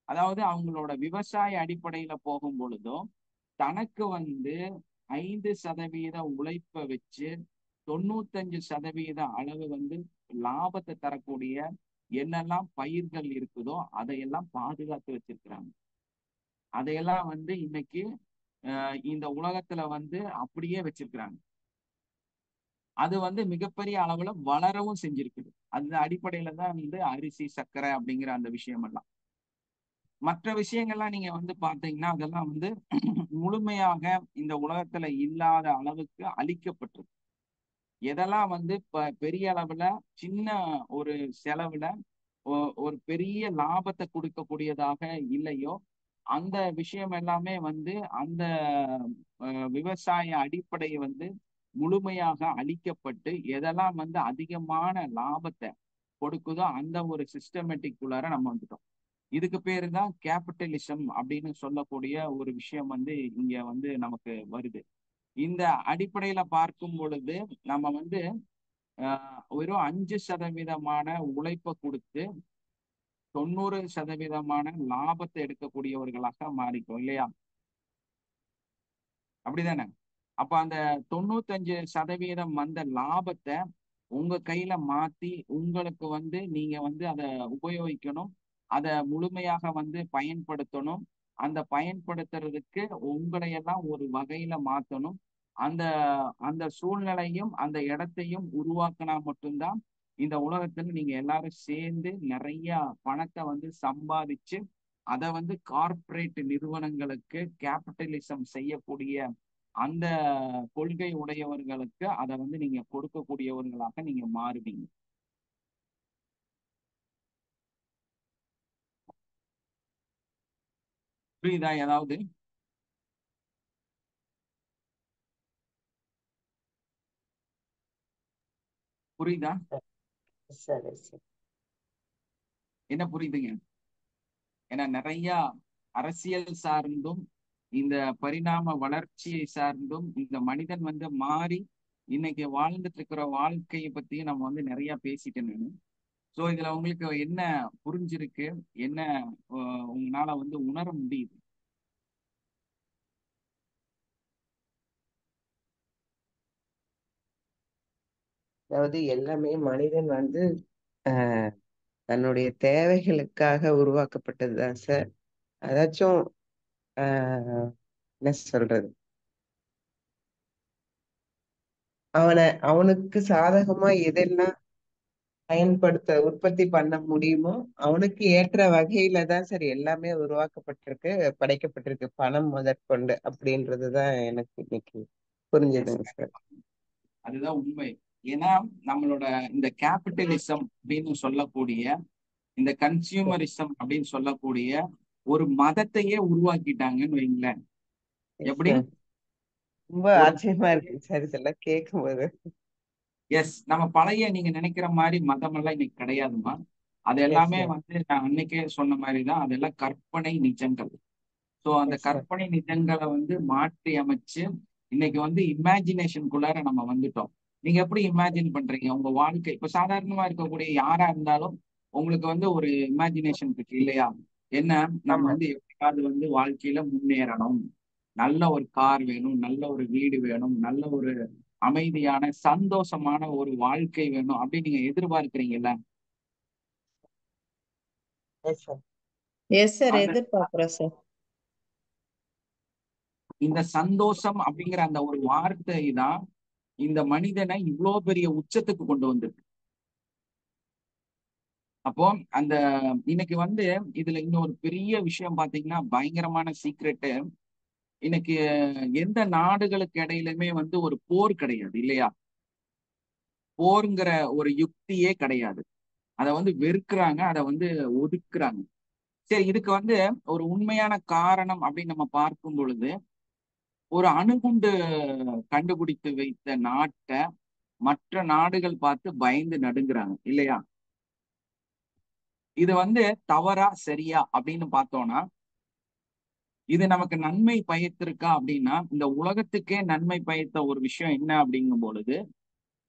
அதாவது அவங்களோட விவசாய அடிப்படையில போகும் பொழுதும் தனக்கு வந்து 5% உழைப்பை வச்சு 95% அளவு வந்து லாபத்தை தரக்கூடிய என்னெல்லாம் பயிர்கள் இருக்குதோ அதையெல்லாம் பாதுகாத்து வச்சிருக்கிறாங்க. அதையெல்லாம் வந்து இன்னைக்கு இந்த உலகத்துல வந்து அப்படியே வச்சிருக்கிறாங்க. அது வந்து மிகப்பெரிய அளவுல வளரவும் செஞ்சிருக்குது. அந்த அடிப்படையில தான் வந்து அரிசி, சர்க்கரை அப்படிங்கிற அந்த விஷயம் எல்லாம். மற்ற விஷயங்கள்லாம் நீங்க வந்து பாத்தீங்கன்னா அதெல்லாம் வந்து முழுமையாக இந்த உலகத்துல இல்லாத அளவுக்கு அழிக்கப்பட்டிருக்கு. எதெல்லாம் வந்து பெரிய அளவுல சின்ன ஒரு செலவுல ஒரு பெரிய லாபத்தை கொடுக்கக்கூடியதாக இல்லையோ அந்த விஷயம் எல்லாமே வந்து அந்த விவசாய அடிப்படை வந்து முழுமையாக அழிக்கப்பட்டு எதெல்லாம் வந்து அதிகமான லாபத்தை கொடுக்குதோ அந்த ஒரு சிஸ்டமேட்டிக் குள்ளார நம்ம வந்துட்டோம். இதுக்கு பேரு தான் கேபிட்டலிசம் அப்படின்னு சொல்லக்கூடிய ஒரு விஷயம் வந்து இங்க வந்து நமக்கு வருது. இந்த அடிப்படையில பார்க்கும் பொழுது நம்ம வந்து வெறும் 5% உழைப்பை கொடுத்து 90% லாபத்தை எடுக்கக்கூடியவர்களாக மாறிக்கும் இல்லையா? அப்படிதானே? அப்ப அந்த 95% வந்த லாபத்தை உங்க கையில மாத்தி உங்களுக்கு வந்து நீங்க வந்து அதை உபயோகிக்கணும், அதை முழுமையாக வந்து பயன்படுத்தணும். அந்த பயன்படுத்துறதுக்கு உங்களையெல்லாம் ஒரு வகையில மாத்தணும். அந்த அந்த சூழ்நிலையும் அந்த இடத்தையும் உருவாக்கினா மட்டும்தான் இந்த உலகத்துல நீங்க எல்லாரும் சேர்ந்து நிறைய பணத்தை வந்து சம்பாதிச்சு அதை வந்து கார்ப்பரேட் நிறுவனங்களுக்கு கேபிட்டலிசம் செய்யக்கூடிய அந்த கொள்கை உடையவர்களுக்கு அதை வந்து நீங்க கொடுக்கக்கூடியவர்களாக நீங்க மாறுவீங்க. புரியுதா ஏதாவது? புரியுதா? சரி சரி. என்ன புரியுதுங்க? ஏன்னா நிறைய அரசியல் சார்ந்தும் இந்த பரிணாம வளர்ச்சியை சார்ந்தும் இந்த மனிதன் வந்து மாறி இன்னைக்கு வாழ்ந்துட்டு இருக்கிற வாழ்க்கையை பத்தியும் நம்ம வந்து நிறைய பேசிட்டேன் நான். ஸோ இதுல உங்களுக்கு என்ன புரிஞ்சிருக்கு, என்ன உங்களால வந்து உணர முடியுது? அதாவது எல்லாமே மனிதன் வந்து ஆஹ் தன்னுடைய தேவைகளுக்காக உருவாக்கப்பட்டதுதான் சார். அதாச்சும் ஆஹ் என்ன சொல்றது, அவனுக்கு சாதகமா எதெல்லாம் உற்பத்தி பண்ண முடியுமோ அவனுக்கு ஏற்ற வகையில தான் சார் எல்லாமே உருவாக்கப்பட்டிருக்கு, படைக்கப்பட்டிருக்கு, பணம் முதற்கொண்டு. அப்படின்றதுதான் எனக்கு இன்னைக்கு புரிஞ்சுதுங்க சார். அதுதான் உண்மை. ஏன்னா நம்மளோட இந்த கேபிட்டலிசம் அப்படின்னு சொல்லக்கூடிய, இந்த கன்சியூமரிசம் அப்படின்னு சொல்லக்கூடிய ஒரு மதத்தையே உருவாக்கிட்டாங்கன்னு வைங்களேன். எப்படி? ரொம்ப ஆச்சரியமா இருக்கு சார் இதெல்லாம் கேட்கும்போது. நம்ம பழைய நீங்க நினைக்கிற மாதிரி மதம் எல்லாம் இன்னைக்கு கிடையாதுமா. அது எல்லாமே வந்து நான் அன்னைக்கே சொன்ன மாதிரிதான், அதெல்லாம் கற்பனை நிஜங்கள். சோ அந்த கற்பனை நிஜங்களை வந்து மாற்றி அமைச்சு இன்னைக்கு வந்து இமேஜினேஷனுக்குள்ளார நம்ம வந்துட்டோம். நீங்க எப்படி இமேஜின் பண்றீங்க உங்க வாழ்க்கை? இப்ப சாதாரணமா இருக்கக்கூடிய யாரா இருந்தாலும் உங்களுக்கு வந்து ஒரு இமேஜினேஷன் இருக்கு இல்லையா? என்ன, நம்ம வந்து எப்படியாவது வந்து வாழ்க்கையில முன்னேறணும், நல்ல ஒரு கார் வேணும், நல்ல ஒரு வீடு வேணும், நல்ல ஒரு அமைதியான சந்தோஷமான ஒரு வாழ்க்கை வேணும் அப்படின்னு நீங்க எதிர்பார்க்கிறீங்கல்ல? எதிர்பார்க்கிறோம் சார். இந்த சந்தோஷம் அப்படிங்கிற அந்த ஒரு வார்த்தை தான் இந்த மனிதனை இவ்வளவு பெரிய உச்சத்துக்கு கொண்டு வந்திருக்கு. அப்போ அந்த இன்னைக்கு வந்து இதுல இன்னொரு பெரிய விஷயம் பாத்தீங்கன்னா, பயங்கரமான சீக்ரெட்டு, இன்னைக்கு எந்த நாடுகளுக்கு இடையிலுமே வந்து ஒரு போர் கிடையாது இல்லையா? போருங்கிற ஒரு யுக்தியே கிடையாது. அதை வந்து வெறுக்கிறாங்க, அதை வந்து ஒதுக்குறாங்க. சரி, இதுக்கு வந்து ஒரு உண்மையான காரணம் அப்படின்னு நம்ம பார்க்கும் பொழுது, ஒரு அணுகுண்டு கண்டுபிடித்து வைத்த நாட்டை மற்ற நாடுகள் பார்த்து பயந்து நடுங்குறாங்க இல்லையா? இது வந்து தவறா சரியா அப்படின்னு பார்த்தோம்னா, இது நமக்கு நன்மை பயத்திருக்கா அப்படின்னா, இந்த உலகத்துக்கே நன்மை பயத்த ஒரு விஷயம் என்ன அப்படிங்கும் பொழுது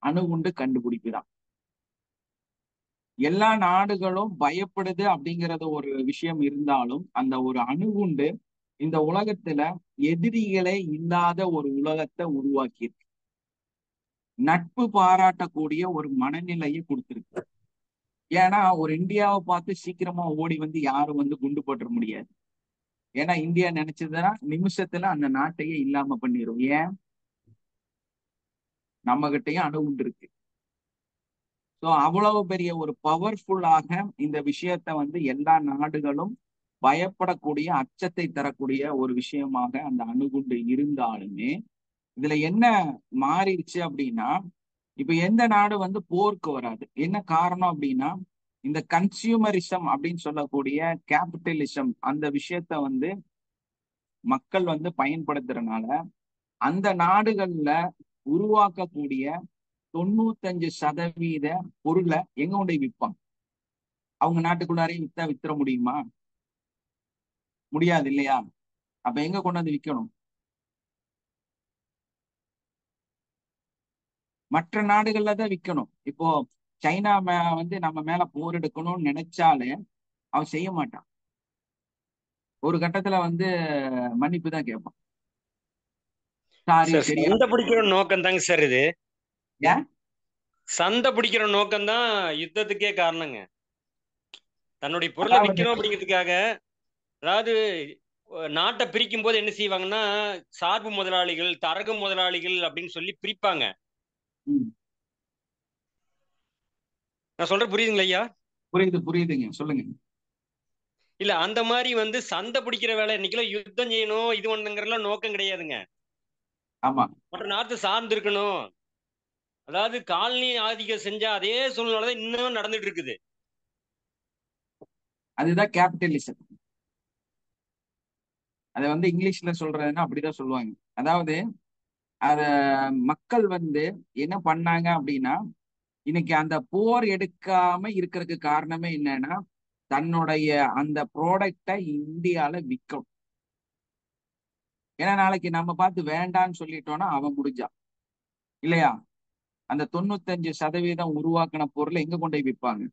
அணுகுண்டு கண்டுபிடிப்புதான். எல்லா நாடுகளும் பயப்படுது அப்படிங்கறது ஒரு விஷயம் இருந்தாலும், அந்த ஒரு அணுகுண்டு இந்த உலகத்துல எதிரிகளே இல்லாத ஒரு உலகத்தை உருவாக்கியிருக்கு. நட்பு பாராட்டக்கூடிய ஒரு மனநிலையை கொடுத்திருக்கு. ஏன்னா ஒரு இந்தியாவை பார்த்து சீக்கிரமா ஓடி வந்து யாரும் வந்து குண்டு போட்டுற முடியாது. ஏன்னா இந்தியா நினைச்சதுன்னா நிமிஷத்துல அந்த நாட்டையே இல்லாம பண்ணிரும். ஏன்? நம்ம கிட்டயும் அணுகுண்டு இருக்கு. ஸோ அவ்வளவு பெரிய ஒரு பவர்ஃபுல்லாக இந்த விஷயத்த வந்து எல்லா நாடுகளும் பயப்படக்கூடிய, அச்சத்தை தரக்கூடிய ஒரு விஷயமாக அந்த அணுகுண்டு இருந்தாலுமே, இதுல என்ன மாறிடுச்சு அப்படின்னா, இப்ப எந்த நாடு வந்து போருக்கு வராது. என்ன காரணம் அப்படின்னா, இந்த கன்சியூமரிசம் அப்படின்னு சொல்லக்கூடிய கேபிட்டலிசம் அந்த விஷயத்த வந்து மக்கள் வந்து பயன்படுத்துறதுனால அந்த நாடுகள்ல உருவாக்கக்கூடிய 95% பொருளை எங்க கொண்டு விற்பாங்க? அவங்க நாட்டுக்குள்ளாரையும் வித்துற முடியுமா? முடியாது இல்லையா? அப்ப எங்க கொண்டு வந்து விற்கணும்? மற்ற நாடுகள்ல தான் விற்கணும். இப்போ சைனா வந்து நம்ம மேல போர் எடுக்கணும்னு நினைச்சாலே அவன் செய்ய மாட்டான். ஒரு கட்டத்துல வந்து மன்னிப்பு தான் கேட்பான். சாரி, சரியா சண்டை பிடிக்கிற நோக்கம் தாங்க சார் இது. ஏன் சண்டை பிடிக்கிற நோக்கம் தான் யுத்தத்துக்கே காரணங்க. தன்னுடைய பொருளை அதாவது விற்கணும் அப்படிங்கிறதுக்காக. அதாவது நாட்டை பிரிக்கும் போது என்ன செய்வாங்கன்னா, சார்பு முதலாளிகள், தரகு முதலாளிகள் அப்படின்னு சொல்லி பிரிப்பாங்க. நான் சொல்ற புரியுதுங்களா ஐயா? புரியுதுங்க, சொல்லுங்க. இல்ல, அந்த மாதிரி வந்து சண்டை பிடிக்கிற வேலை இன்னைக்கெல்லாம் யுத்தம் செய்யணும் இது ஒண்ணுங்கிறலாம் நோக்கம் கிடையாதுங்க. ஆமா, மற்ற நாட்டு சார்ந்து இருக்கணும். அதாவது காலனி ஆதிக்கம் செஞ்ச அதே சூழ்நிலை இன்னும் நடந்துட்டு இருக்குது. அதுதான் கேபிட்டலிசம். அதை வந்து இங்கிலீஷ்ல சொல்றதுன்னா அப்படிதான் சொல்லுவாங்க. அதாவது அத மக்கள் வந்து என்ன பண்ணாங்க அப்படின்னா, இன்னைக்கு அந்த போர் எடுக்காம இருக்கிறதுக்கு காரணமே என்னன்னா, தன்னுடைய அந்த ப்ராடக்டை இந்தியால விற்கும். ஏன்னா நாளைக்கு நம்ம பார்த்து வேண்டான்னு சொல்லிட்டோம்னா அவன் முடிஞ்சான் இல்லையா? அந்த 95% உருவாக்கின பொருளை எங்க கொண்டு போய் விற்பாங்க?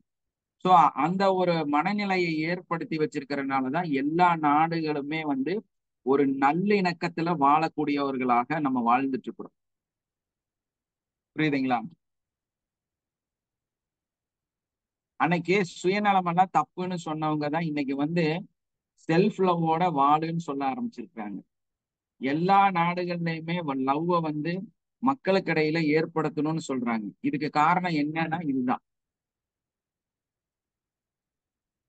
சோ அந்த ஒரு மனநிலையை ஏற்படுத்தி வச்சிருக்கிறதுனாலதான் எல்லா நாடுகளுமே வந்து ஒரு நல்லிணக்கத்துல வாழக்கூடியவர்களாக நம்ம வாழ்ந்துட்டு இருக்கிறோம். புரியுதுங்களா? அன்னைக்கு சுயநலம் எல்லாம் தப்புன்னு சொன்னவங்க தான் இன்னைக்கு வந்து செல்ஃப் லவ்வோட வாழுன்னு சொல்ல ஆரம்பிச்சிருக்காங்க. எல்லா நாடுகள்லயுமே லவ்வ வந்து மக்களுக்கு இடையில ஏற்படுத்தணும்னு சொல்றாங்க. இதுக்கு காரணம் என்னன்னா இதுதான்.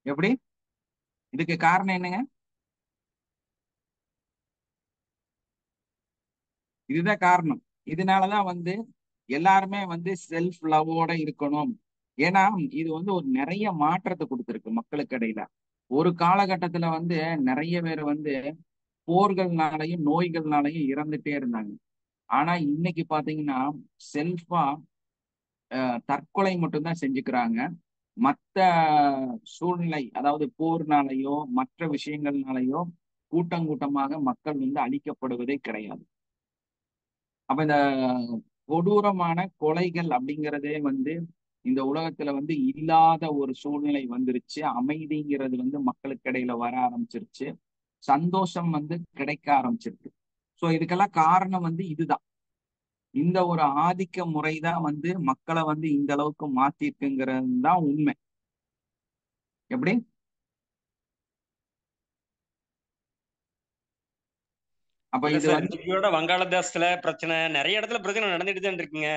எப்படி? இதுக்கு காரணம் என்னங்க? இதுதான் காரணம். இதனாலதான் வந்து எல்லாருமே வந்து செல்ஃப் லவ்வோட இருக்கணும். ஏன்னா இது வந்து ஒரு நிறைய மாற்றத்தை கொடுத்துருக்கு மக்களுக்கு இடையில. ஒரு காலகட்டத்துல வந்து நிறைய பேர் வந்து போர்கள்னாலையும் நோய்கள்னாலையும் இறந்துட்டே இருந்தாங்க. ஆனா இன்னைக்கு பாத்தீங்கன்னா செல்ஃபா தற்கொலை மட்டும்தான் செஞ்சுக்கிறாங்க. மற்ற சூழ்நிலை, அதாவது போர்னாலேயோ மற்ற விஷயங்கள்னாலேயோ கூட்டம் கூட்டமாக மக்கள் வந்து அழிக்கப்படுவதே கிடையாது. அப்ப இந்த கொடூரமான கொலைகள் அப்படிங்கிறதே வந்து இந்த உலகத்துல வந்து இல்லாத ஒரு சூழ்நிலை வந்துருச்சு. அமைதிங்கிறது வந்து மக்களுக்கு இடையில வர ஆரம்பிச்சிருச்சு. சந்தோஷம் வந்து கிடைக்க ஆரம்பிச்சிருக்கு. சோ இதுக்கெல்லாம் காரணம் வந்து இதுதான். இந்த ஒரு ஆதிக்க முறைதான் வந்து மக்களை வந்து இந்த அளவுக்கு மாத்திருக்குங்கிறது தான் உண்மை. எப்படி? அப்ப இல்ல இது சார், வந்து இன்னைக்கு வங்காளதேசத்துல பிரச்சனை, நிறைய இடத்துல பிரச்சனை நடந்துட்டு தான் இருக்குங்க.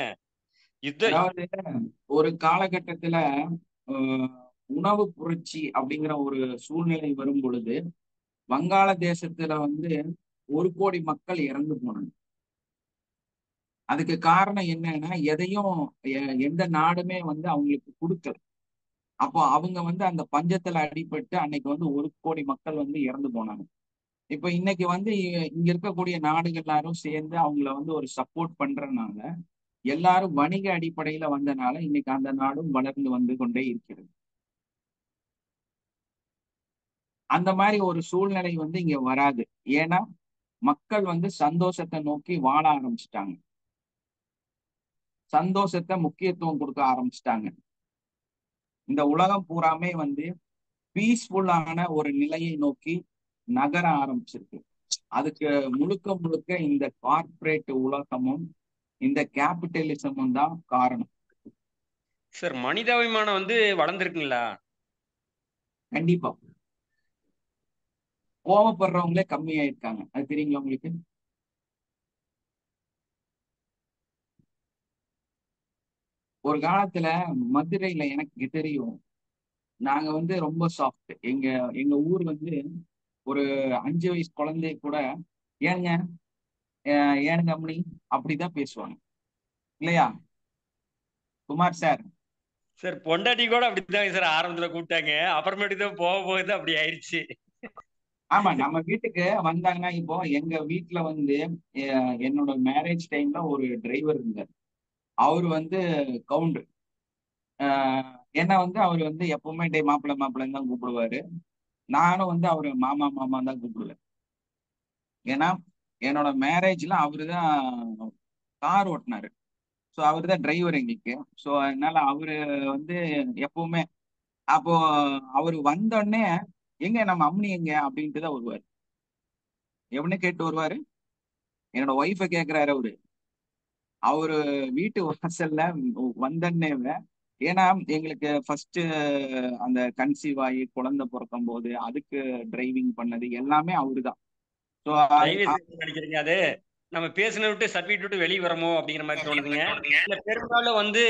அதாவது ஒரு காலகட்டத்துல அஹ், உணவு புரட்சி அப்படிங்கிற ஒரு சூழ்நிலை வரும் பொழுது வங்காளதேசத்துல வந்து 1 கோடி மக்கள் இறந்து போனாங்க. அதுக்கு காரணம் என்னன்னா எதையும் எந்த நாடுமே வந்து அவங்களுக்கு கொடுக்கல. அப்போ அவங்க வந்து அந்த பஞ்சத்துல அடிபட்டு அன்னைக்கு வந்து 1 கோடி மக்கள் வந்து இறந்து போனாங்க. இப்ப இன்னைக்கு வந்து இங்க இருக்கக்கூடிய நாடுகள் எல்லாரும் சேர்ந்து அவங்கள வந்து ஒரு சப்போர்ட் பண்றதுனால எல்லாரும் வணிக அடிப்படையில வந்தனால இன்னைக்கு அந்த நாடும் வளர்ந்து வந்து கொண்டே இருக்கிறது. அந்த மாதிரி ஒரு சூழ்நிலை வந்து இங்க வராது. ஏன்னா மக்கள் வந்து சந்தோஷத்தை நோக்கி வாழ ஆரம்பிச்சிட்டாங்க. சந்தோஷத்தை முக்கியத்துவம் கொடுக்க ஆரம்பிச்சிட்டாங்க. இந்த உலகம் பூராமே வந்து பீஸ்ஃபுல்லான ஒரு நிலையை நோக்கி நகர ஆரம்பிச்சிருக்கு. அதுக்கு முழுக்க முழுக்க இந்த கார்ப்பரேட் உலகமும் இந்த கேபிட்டலிசமும் தான் காரணம். சார், மனிதாபிமானம் வளர்ந்துருக்குங்களா? கண்டிப்பா கோவப்படுறவங்களே கம்மியாயிருக்காங்க. அது தெரியுங்களா உங்களுக்கு? ஒரு காலத்துல மதுரையில எனக்கு தெரியும், நாங்க வந்து ரொம்ப சாஃப்ட். எங்க எங்க ஊர் வந்து ஒரு 5 வயசு குழந்தை கூட ஏனுங்க ஏனுங்க அம்மனி அப்படிதான் பேசுவாங்க இல்லையா குமார் சார்? சார், பொண்டாட்டி கூட அப்படித்தாங்க சார் ஆரம்பத்துல கூப்பிட்டாங்க. அப்புறமேட்டு தான் போக போகுது அப்படி ஆயிடுச்சு. ஆமா, நம்ம வீட்டுக்கு வந்தாங்கன்னா இப்போ எங்க வீட்டுல வந்து என்னோட மேரேஜ் டைம்ல ஒரு டிரைவர் இருந்தார். அவர் வந்து கவுண்டர். என்ன வந்து அவர் வந்து எப்பவுமே டே மாப்பிள்ளை மாப்பிள்ளைன்னு தான் கூப்பிடுவாரு. நானும் வந்து அவரு மாமா மாமா தான் கூப்பிடுவேன். ஏன்னா என்னோட மேரேஜ்ல அவரு தான் கார் ஓட்டினாரு. ஸோ அவரு தான் டிரைவர் எங்களுக்கு. ஸோ அதனால அவரு வந்து எப்பவுமே அப்போ அவரு வந்தோடனே எங்க நம்ம அம்மனி எங்க அப்படின்ட்டு தான் வருவாரு. எவனே கேட்டு வருவாரு. என்னோட ஒய்ஃபை கேட்கிறாரு அவரு. அவரு வீட்டு வாசல்ல வந்தோடனே, ஏன்னா எங்களுக்கு ஃபர்ஸ்ட் அந்த கன்சீவ் ஆகி குழந்தை பிறக்கும் போது அதுக்கு டிரைவிங் பண்ணது எல்லாமே அவருதான். ஸோ நினைக்கிறீங்க அது நம்ம பேசின விட்டு சர்டிஃபிகேட் விட்டு வெளியே வரமோ அப்படிங்கிற மாதிரி தோணுதுங்க. இல்ல, பெரும்பாலும்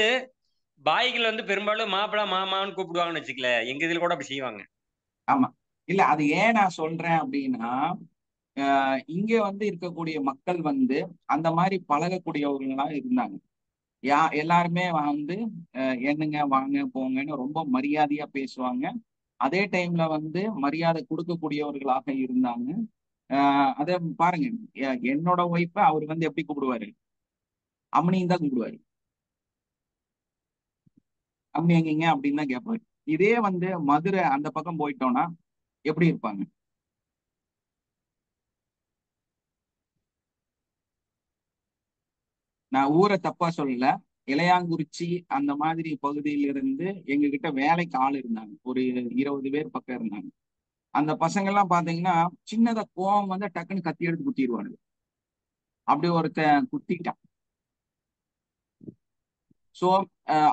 பாய்கள் பெரும்பாலும் மாப்பிளா மாமான்னு கூப்பிடுவாங்கன்னு வச்சுக்கல. எங்க இதுல கூட அப்படி செய்வாங்க. ஆமா, இல்ல அது ஏன் நான் சொல்றேன் அப்படின்னா இங்க வந்து இருக்கக்கூடிய மக்கள் வந்து அந்த மாதிரி பழகக்கூடியவர்களா இருந்தாங்க. எல்லாருமே வந்து என்னங்க வாங்க போங்கன்னு ரொம்ப மரியாதையா பேசுவாங்க. அதே டைம்ல வந்து மரியாதை கொடுக்கக்கூடியவர்களாக இருந்தாங்க. அத பாருங்க, என்னோட ஒய்ஃப அவர் வந்து எப்படி கூப்பிடுவாரு? அம்மனின்னு தான் கூப்பிடுவாரு. அம்மனி எங்கீங்க அப்படின்னு தான் கேட்பாரு. இதே வந்து மதுரை அந்த பக்கம் போயிட்டோம்னா எப்படி இருப்பாங்க? நான் ஊரை தப்பா சொல்லல. இளையாங்குறிச்சி அந்த மாதிரி பகுதியிலிருந்து எங்க கிட்ட வேலைக்கு ஆள் இருந்தாங்க. ஒரு 20 பேர் பக்கம் இருந்தாங்க. அந்த பசங்க எல்லாம் பாத்தீங்கன்னா சின்னதா கோவம் வந்து டக்குன்னு கத்தி எடுத்து குத்திடுவாங்க. அப்படி ஒருத்தன் குத்திட்டான். ஸோ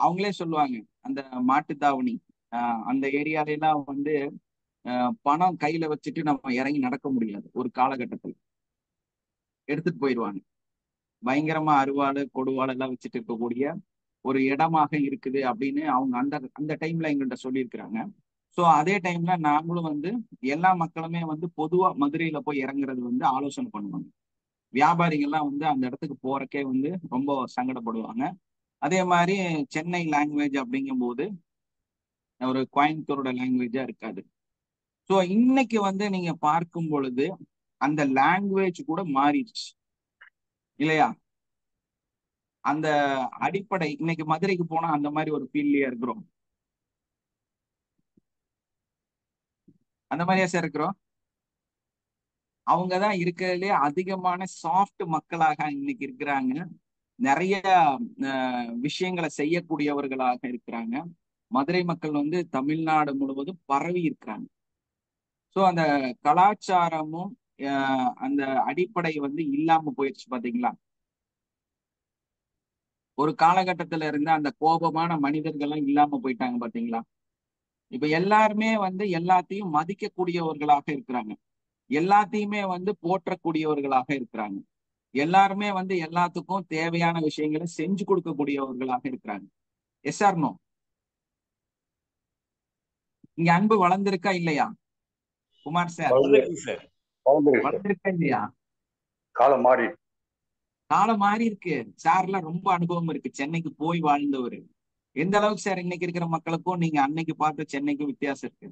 அவங்களே சொல்லுவாங்க, அந்த மாட்டுத்தாவணி அந்த ஏரியால எல்லாம் வந்து பணம் கையில வச்சுட்டு நம்ம இறங்கி நடக்க முடியாது. ஒரு காலகட்டத்தில் எடுத்துட்டு போயிடுவாங்க. பயங்கரமா அருவாள் கொடுவாள் எல்லாம் வச்சுட்டு இருக்கக்கூடிய ஒரு இடமாக இருக்குது அப்படின்னு அவங்க அந்த அந்த டைம்ல எங்கள்கிட்ட சொல்லியிருக்கிறாங்க. ஸோ அதே டைம்ல நாங்களும் வந்து எல்லா மக்களுமே வந்து பொதுவா மதுரையில போய் இறங்குறது வந்து ஆலோசனை பண்ணுவாங்க. வியாபாரிகள்லாம் வந்து அந்த இடத்துக்கு போறக்கே வந்து ரொம்ப சங்கடப்படுவாங்க. அதே மாதிரி சென்னை லாங்குவேஜ் அப்படிங்கும் போது ஒரு கோயம்புத்தூரோட லாங்குவேஜா இருக்காது. ஸோ இன்னைக்கு வந்து நீங்க பார்க்கும் பொழுது அந்த லாங்குவேஜ் கூட மாறிடுச்சு இல்லையா? அந்த அடிப்படை இன்னைக்கு மதுரைக்கு போனா அந்த மாதிரி ஒரு ஃபீல்ட்லயே இருக்கிறோம். அந்த மாதிரியா சார் இருக்கிறோம். அவங்கதான் இருக்கிறதுலே அதிகமான சாஃப்ட் மக்களாக இன்னைக்கு இருக்கிறாங்க. நிறைய விஷயங்களை செய்யக்கூடியவர்களாக இருக்கிறாங்க. மதுரை மக்கள் வந்து தமிழ்நாடு முழுவதும் பரவி இருக்கிறாங்க. ஸோ அந்த கலாச்சாரமும் அந்த அடிப்படை வந்து இல்லாம போயிடுச்சு பாத்தீங்களா? ஒரு காலகட்டத்துல இருந்து அந்த கோபமான மனிதர்கள்லாம் இல்லாம போயிட்டாங்க பாத்தீங்களா? இப்ப எல்லாருமே வந்து எல்லாத்தையும் மதிக்கக்கூடியவர்களாக இருக்கிறாங்க. எல்லாத்தையுமே வந்து போற்றக்கூடியவர்களாக இருக்கிறாங்க. எல்லாருமே வந்து எல்லாத்துக்கும் தேவையான விஷயங்களை செஞ்சு கொடுக்கக்கூடியவர்களாக இருக்கிறாங்க. Yes or no? இங்க அன்பு வளர்ந்திருக்கா இல்லையா குமார் சார்? சார் வளர்ந்திருக்கா இல்லையா? காலம் மாறி காலம் மாறி இருக்கு. சார்லாம் ரொம்ப அனுபவம் இருக்கு, சென்னைக்கு போய் வாழ்ந்தவர். எந்த அளவுக்கு சார் இன்னைக்கு இருக்கிற மக்களுக்கும் நீங்க அன்னைக்கு பார்த்த சென்னைக்கும் வித்தியாசம் இருக்கு?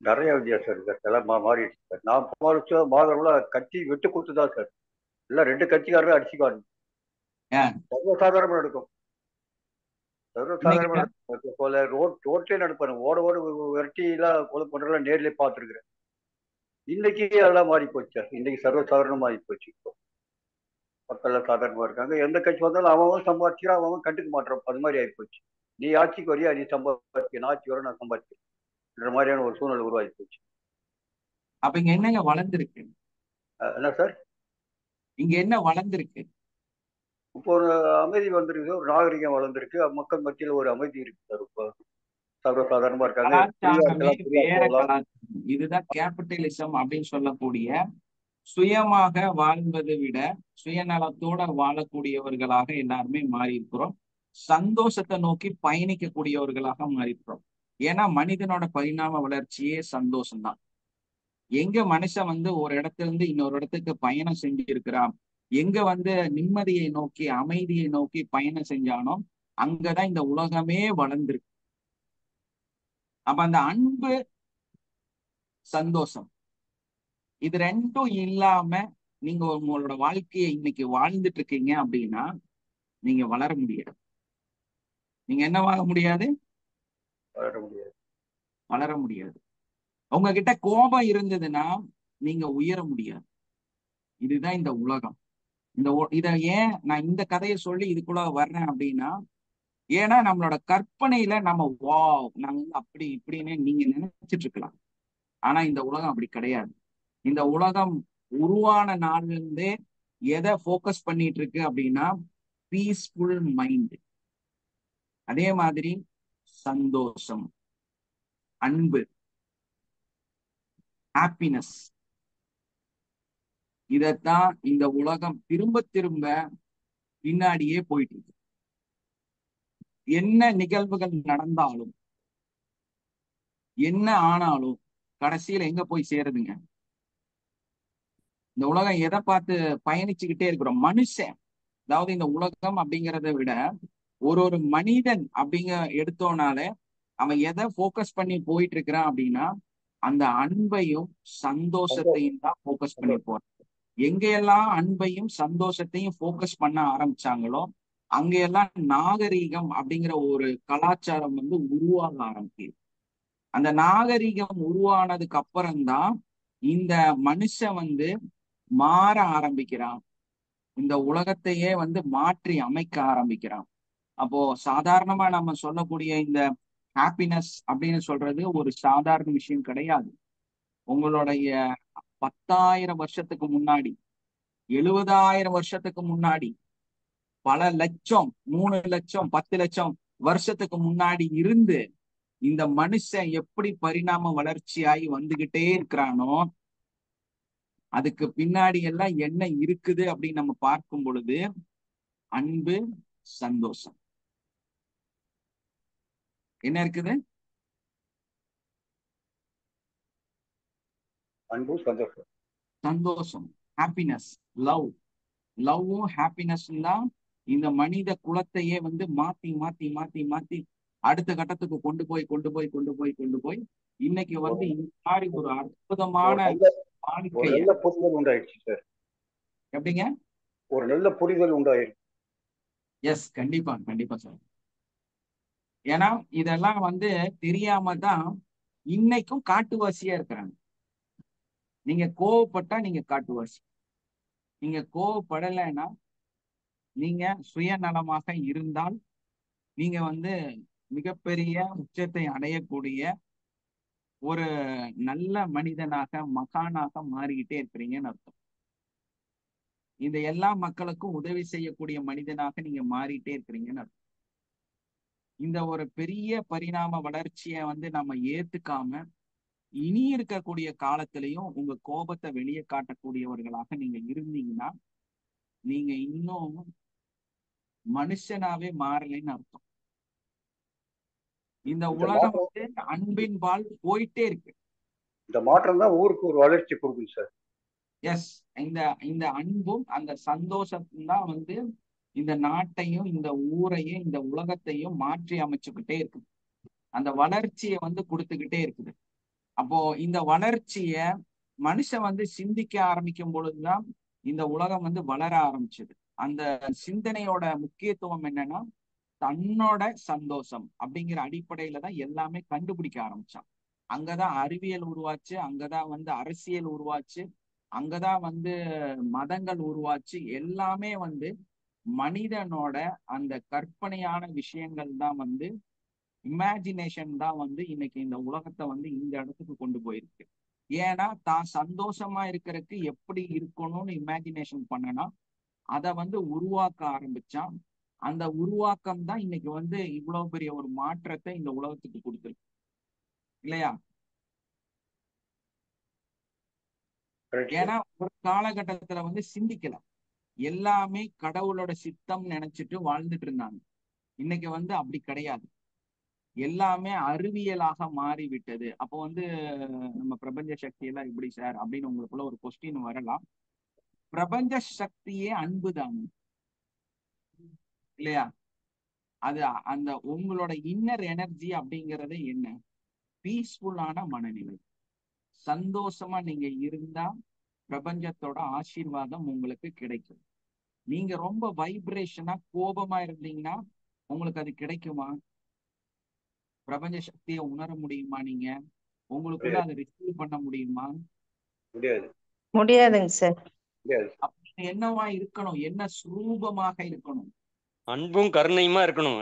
நிறைய வித்தியாசம் இருக்கு சார். எல்லாம் மாறிடுச்சு சார். நான் போன மாதம்ல கட்சி விட்டு கொடுத்துதான் சார். எல்லாம் 2 கட்சிக்காரரும் அடிச்சுக்காரு. சர்வசாதாரணமா நடக்கும். சர்வசாதாரணமா நடக்கும். போல ரோட்லயே நடப்பாரு. ஓட விரட்டி எல்லாம் கொலை பண்றதெல்லாம் நேர்லயே பார்த்துருக்கிறேன். இன்னைக்கு அதெல்லாம் மாறி போச்சு சார். இன்னைக்கு சர்வசாதாரணமா மாறி போச்சு. இப்போ மக்கள் எல்லாம் சாதாரணமா இருக்காங்க. எந்த கட்சி வந்தாலும் அவன் சம்பாதிக்கிறான், அவன் கண்டுக்க மாட்டான். அது மாதிரி ஆகி போச்சு. நீ ஆட்சிக்கு வரியா, நீ சம்பாதிக்க, நான் ஆட்சி வர நான் சம்பாதிக்கிறேன் மாதிரியான ஒரு சூழ்நிலை உருவாகி போச்சு. அப்ப இங்க என்னங்க வளர்ந்துருக்கு? என்ன சார் இங்க என்ன வளர்ந்துருக்கு? இப்போ ஒரு அமைதி வந்திருக்கு, ஒரு நாகரிகம் வளர்ந்துருக்கு, மக்கள் மத்தியில் ஒரு அமைதி இருக்கு சார். இப்போ சர்வசாதாரணமா இருக்காங்க. கலாச்சாரமே வேற கலாச்சாரம். இதுதான் கேபிட்டலிசம் அப்படின்னு சொல்லக்கூடிய சுயமாக வாழ்வதை விட சுயநலத்தோட வாழக்கூடியவர்களாக எல்லாருமே மாறி இருக்கிறோம். சந்தோஷத்தை நோக்கி பயணிக்கக்கூடியவர்களாக மாறி இருக்கிறோம். ஏன்னா மனிதனோட பரிணாம வளர்ச்சியே சந்தோஷம்தான். எங்க மனுஷன் வந்து ஒரு இடத்துல இருந்து இன்னொரு இடத்துக்கு பயணம் செஞ்சு இருக்கிறான், எங்க வந்து நிம்மதியை நோக்கி அமைதியை நோக்கி பயணம் செஞ்சானோ அங்கதான் இந்த உலகமே வளர்ந்துருக்கு. அப்ப அந்த அன்பு, சந்தோஷம், இது ரெண்டும் இல்லாம நீங்க உங்களோட வாழ்க்கையை இன்னைக்கு வாழ்ந்துட்டு இருக்கீங்க அப்படின்னா நீங்க வளர முடியாது. நீங்க என்னவாக முடியாது? வளர முடியாது. உங்ககிட்ட கோபம் இருந்ததுன்னா நீங்க உயர முடியாது. இதுதான் இந்த உலகம். இத ஏன் நான் இந்த கதையை சொல்லி இதுக்குள்ள வர்றேன் அப்படின்னா, ஏன்னா நம்மளோட கற்பனையில நம்ம நாங்க வந்து அப்படி இப்படின்னு நீங்க நினைச்சிட்டு இருக்கலாம். ஆனா இந்த உலகம் அப்படி கிடையாது. இந்த உலகம் உருவான நாள்ல இருந்தே எதை போக்கஸ் பண்ணிட்டு இருக்கு அப்படின்னா பீஸ்ஃபுல் மைண்ட், அதே மாதிரி சந்தோஷம், அன்பு, ஹாப்பினஸ். இதத்தான் இந்த உலகம் திரும்ப திரும்ப பின்னாடியே போயிட்டு இருக்கு. என்ன நிகழ்வுகள் நடந்தாலும் என்ன ஆனாலும் கடைசியில எங்க போய் சேருதுங்க? இந்த உலகம் எதை பார்த்து பயணிச்சுக்கிட்டே இருக்கிறோம்? மனுஷன். அதாவது இந்த உலகம் அப்படிங்கிறத விட ஒரு மனிதன் அப்படிங்க எடுத்தோனாலே அவன் எதை போக்கஸ் பண்ணி போயிட்டு இருக்கிறான் அப்படின்னா அந்த அன்பையும் சந்தோஷத்தையும் தான் ஃபோக்கஸ் பண்ணி போறாங்க. எங்கெல்லாம் அன்பையும் சந்தோஷத்தையும் ஃபோக்கஸ் பண்ண ஆரம்பிச்சாங்களோ அங்கெல்லாம் நாகரீகம் அப்படிங்கிற ஒரு கலாச்சாரம் வந்து உருவாக ஆரம்பிக்குது. அந்த நாகரீகம் உருவானதுக்கு அப்புறம்தான் இந்த மனுஷன் வந்து மாற ஆரம்பிக்கிறான். இந்த உலகத்தையே வந்து மாற்றி அமைக்க ஆரம்பிக்கிறான். அப்போ சாதாரணமா நம்ம சொல்லக்கூடிய இந்த ஹாப்பினஸ் அப்படின்னு சொல்றது ஒரு சாதாரண விஷயம் கிடையாது. உங்களுடைய 10,000 வருஷத்துக்கு முன்னாடி, 70,000 வருஷத்துக்கு முன்னாடி, பல லட்சம், 3 லட்சம், 10 லட்சம் வருஷத்துக்கு முன்னாடி இருந்து இந்த மனுஷன் எப்படி பரிணாம வளர்ச்சியாகி வந்துகிட்டே இருக்கிறானோ அதுக்கு பின்னாடி எல்லாம் என்ன இருக்குது அப்படின்னு நம்ம பார்க்கும் பொழுது அன்பு, சந்தோஷம். என்ன இருக்குது? அன்பு, சந்தோஷம், சந்தோஷம், ஹாப்பினஸ், லவ். லவ்வும் ஹாப்பினஸும் தான் இந்த மனித குலத்தையே வந்து மாத்தி மாத்தி மாத்தி மாத்தி அடுத்த கட்டத்துக்கு கொண்டு போய் இன்னைக்கு வந்து இந்த மாதிரி ஒரு அற்புதமான வாழ்க்கைய நல்ல புரிதல் உண்டாயிடுச்சு சார். எப்படிங்க? ஒரு நல்ல புரிதல் உண்டாயிடுச்சு. எஸ், கண்டிப்பா சார். ஏன்னா இதெல்லாம் வந்து தெரியாம தான் இன்னைக்கும் காட்டுவாசியா இருக்கிறாங்க. நீங்க கோவப்பட்டா நீங்க காட்டுவாசி, நீங்க கோவப்படலைன்னா, நீங்க சுயநலமாக இருந்தால் நீங்க வந்து மிகப்பெரிய உச்சத்தை அடையக்கூடிய ஒரு நல்ல மனிதனாக, மகானாக மாறிக்கிட்டே இருக்கிறீங்கன்னு அர்த்தம். இந்த எல்லா மக்களுக்கும் உதவி செய்யக்கூடிய மனிதனாக நீங்க மாறிட்டே இருக்கிறீங்கன்னு அர்த்தம். இந்த ஒரு பெரிய பரிணாம வளர்ச்சியை வந்து நம்ம ஏத்துக்காம இனி இருக்கக்கூடிய காலத்திலையும் உங்க கோபத்தை வெளியே காட்டக்கூடியவர்களாக நீங்க இருந்தீங்கன்னா நீங்க இன்னும் மனுஷனாவே மாறலைன்னு அர்த்தம். இந்த உலகம் வந்து அன்பின் பால் போயிட்டே இருக்கு. இந்த மாற்றம் தான் ஊருக்கு ஒரு வளர்ச்சி கொடுக்கும் சார். எஸ், இந்த அன்பும் அந்த சந்தோஷமும் தான் வந்து இந்த நாட்டையும் இந்த ஊரையும் இந்த உலகத்தையும் மாற்றி அமைச்சுக்கிட்டே இருக்குது. அந்த வளர்ச்சியை வந்து கொடுத்துக்கிட்டே இருக்குது. அப்போ இந்த வளர்ச்சிய மனுஷன் வந்து சிந்திக்க ஆரம்பிக்கும் பொழுதுதான் இந்த உலகம் வந்து வளர ஆரம்பிச்சது. அந்த சிந்தனையோட முக்கியத்துவம் என்னன்னா தன்னோட சந்தோஷம் அப்படிங்கிற அடிப்படையில தான் எல்லாமே கண்டுபிடிக்க ஆரம்பிச்சான். அங்கதான் அறிவியல் உருவாச்சு, அங்கதான் வந்து அரசியல் உருவாச்சு, அங்கதான் வந்து மதங்கள் உருவாச்சு. எல்லாமே வந்து மனிதனோட அந்த கற்பனையான விஷயங்கள் தான் வந்து, இமேஜினேஷன் தான் வந்து இன்னைக்கு இந்த உலகத்தை வந்து இந்த இடத்துக்கு கொண்டு போயிருக்கு. ஏன்னா தான் சந்தோஷமா இருக்கிறதுக்கு எப்படி இருக்கணும்னு இமேஜினேஷன் பண்ணனா அதை வந்து உருவாக்க ஆரம்பிச்சான். அந்த உருவாக்கம் தான் இன்னைக்கு வந்து இவ்வளவு பெரிய ஒரு மாற்றத்தை இந்த உலகத்துக்கு கொடுத்துருக்கு, இல்லையா? ஏன்னா ஒரு காலகட்டத்துல வந்து சிந்திக்கல, எல்லாமே கடவுளோட சித்தம் நினைச்சிட்டு வாழ்ந்துட்டு இருந்தாங்க. இன்னைக்கு வந்து அப்படி கிடையாது, எல்லாமே அறிவியலாக மாறிவிட்டது. அப்போ வந்து நம்ம பிரபஞ்ச சக்தி எல்லாம் இப்படி சார் அப்படின்னு உங்களுக்குள்ள ஒரு கொஸ்டின் வரலாம். பிரபஞ்ச சக்தியே அன்புதான், இல்லையா? அது அந்த உங்களோட இன்னர் எனர்ஜி அப்படிங்கறது என்ன? பீஸ்ஃபுல்லான மனநிலை, சந்தோஷமா நீங்க இருந்தா பிரபஞ்சத்தோட ஆசீர்வாதம் உங்களுக்கு கிடைக்கும். நீங்க ரொம்ப வைப்ரேஷனா கோபமா இருந்தீங்கன்னா உங்களுக்கு அது கிடைக்குமா? பிரபஞ்ச சக்தியை உணர முடியுமா? நீங்க உங்களுக்குள்ள அதை ரிசீவ் பண்ண முடியுமா? முடியாதுங்க சார். அப்படி என்னவா இருக்கணும்? என்ன சுரூபமாக இருக்கணும்? அன்பும் கருணையுமா இருக்கணும்.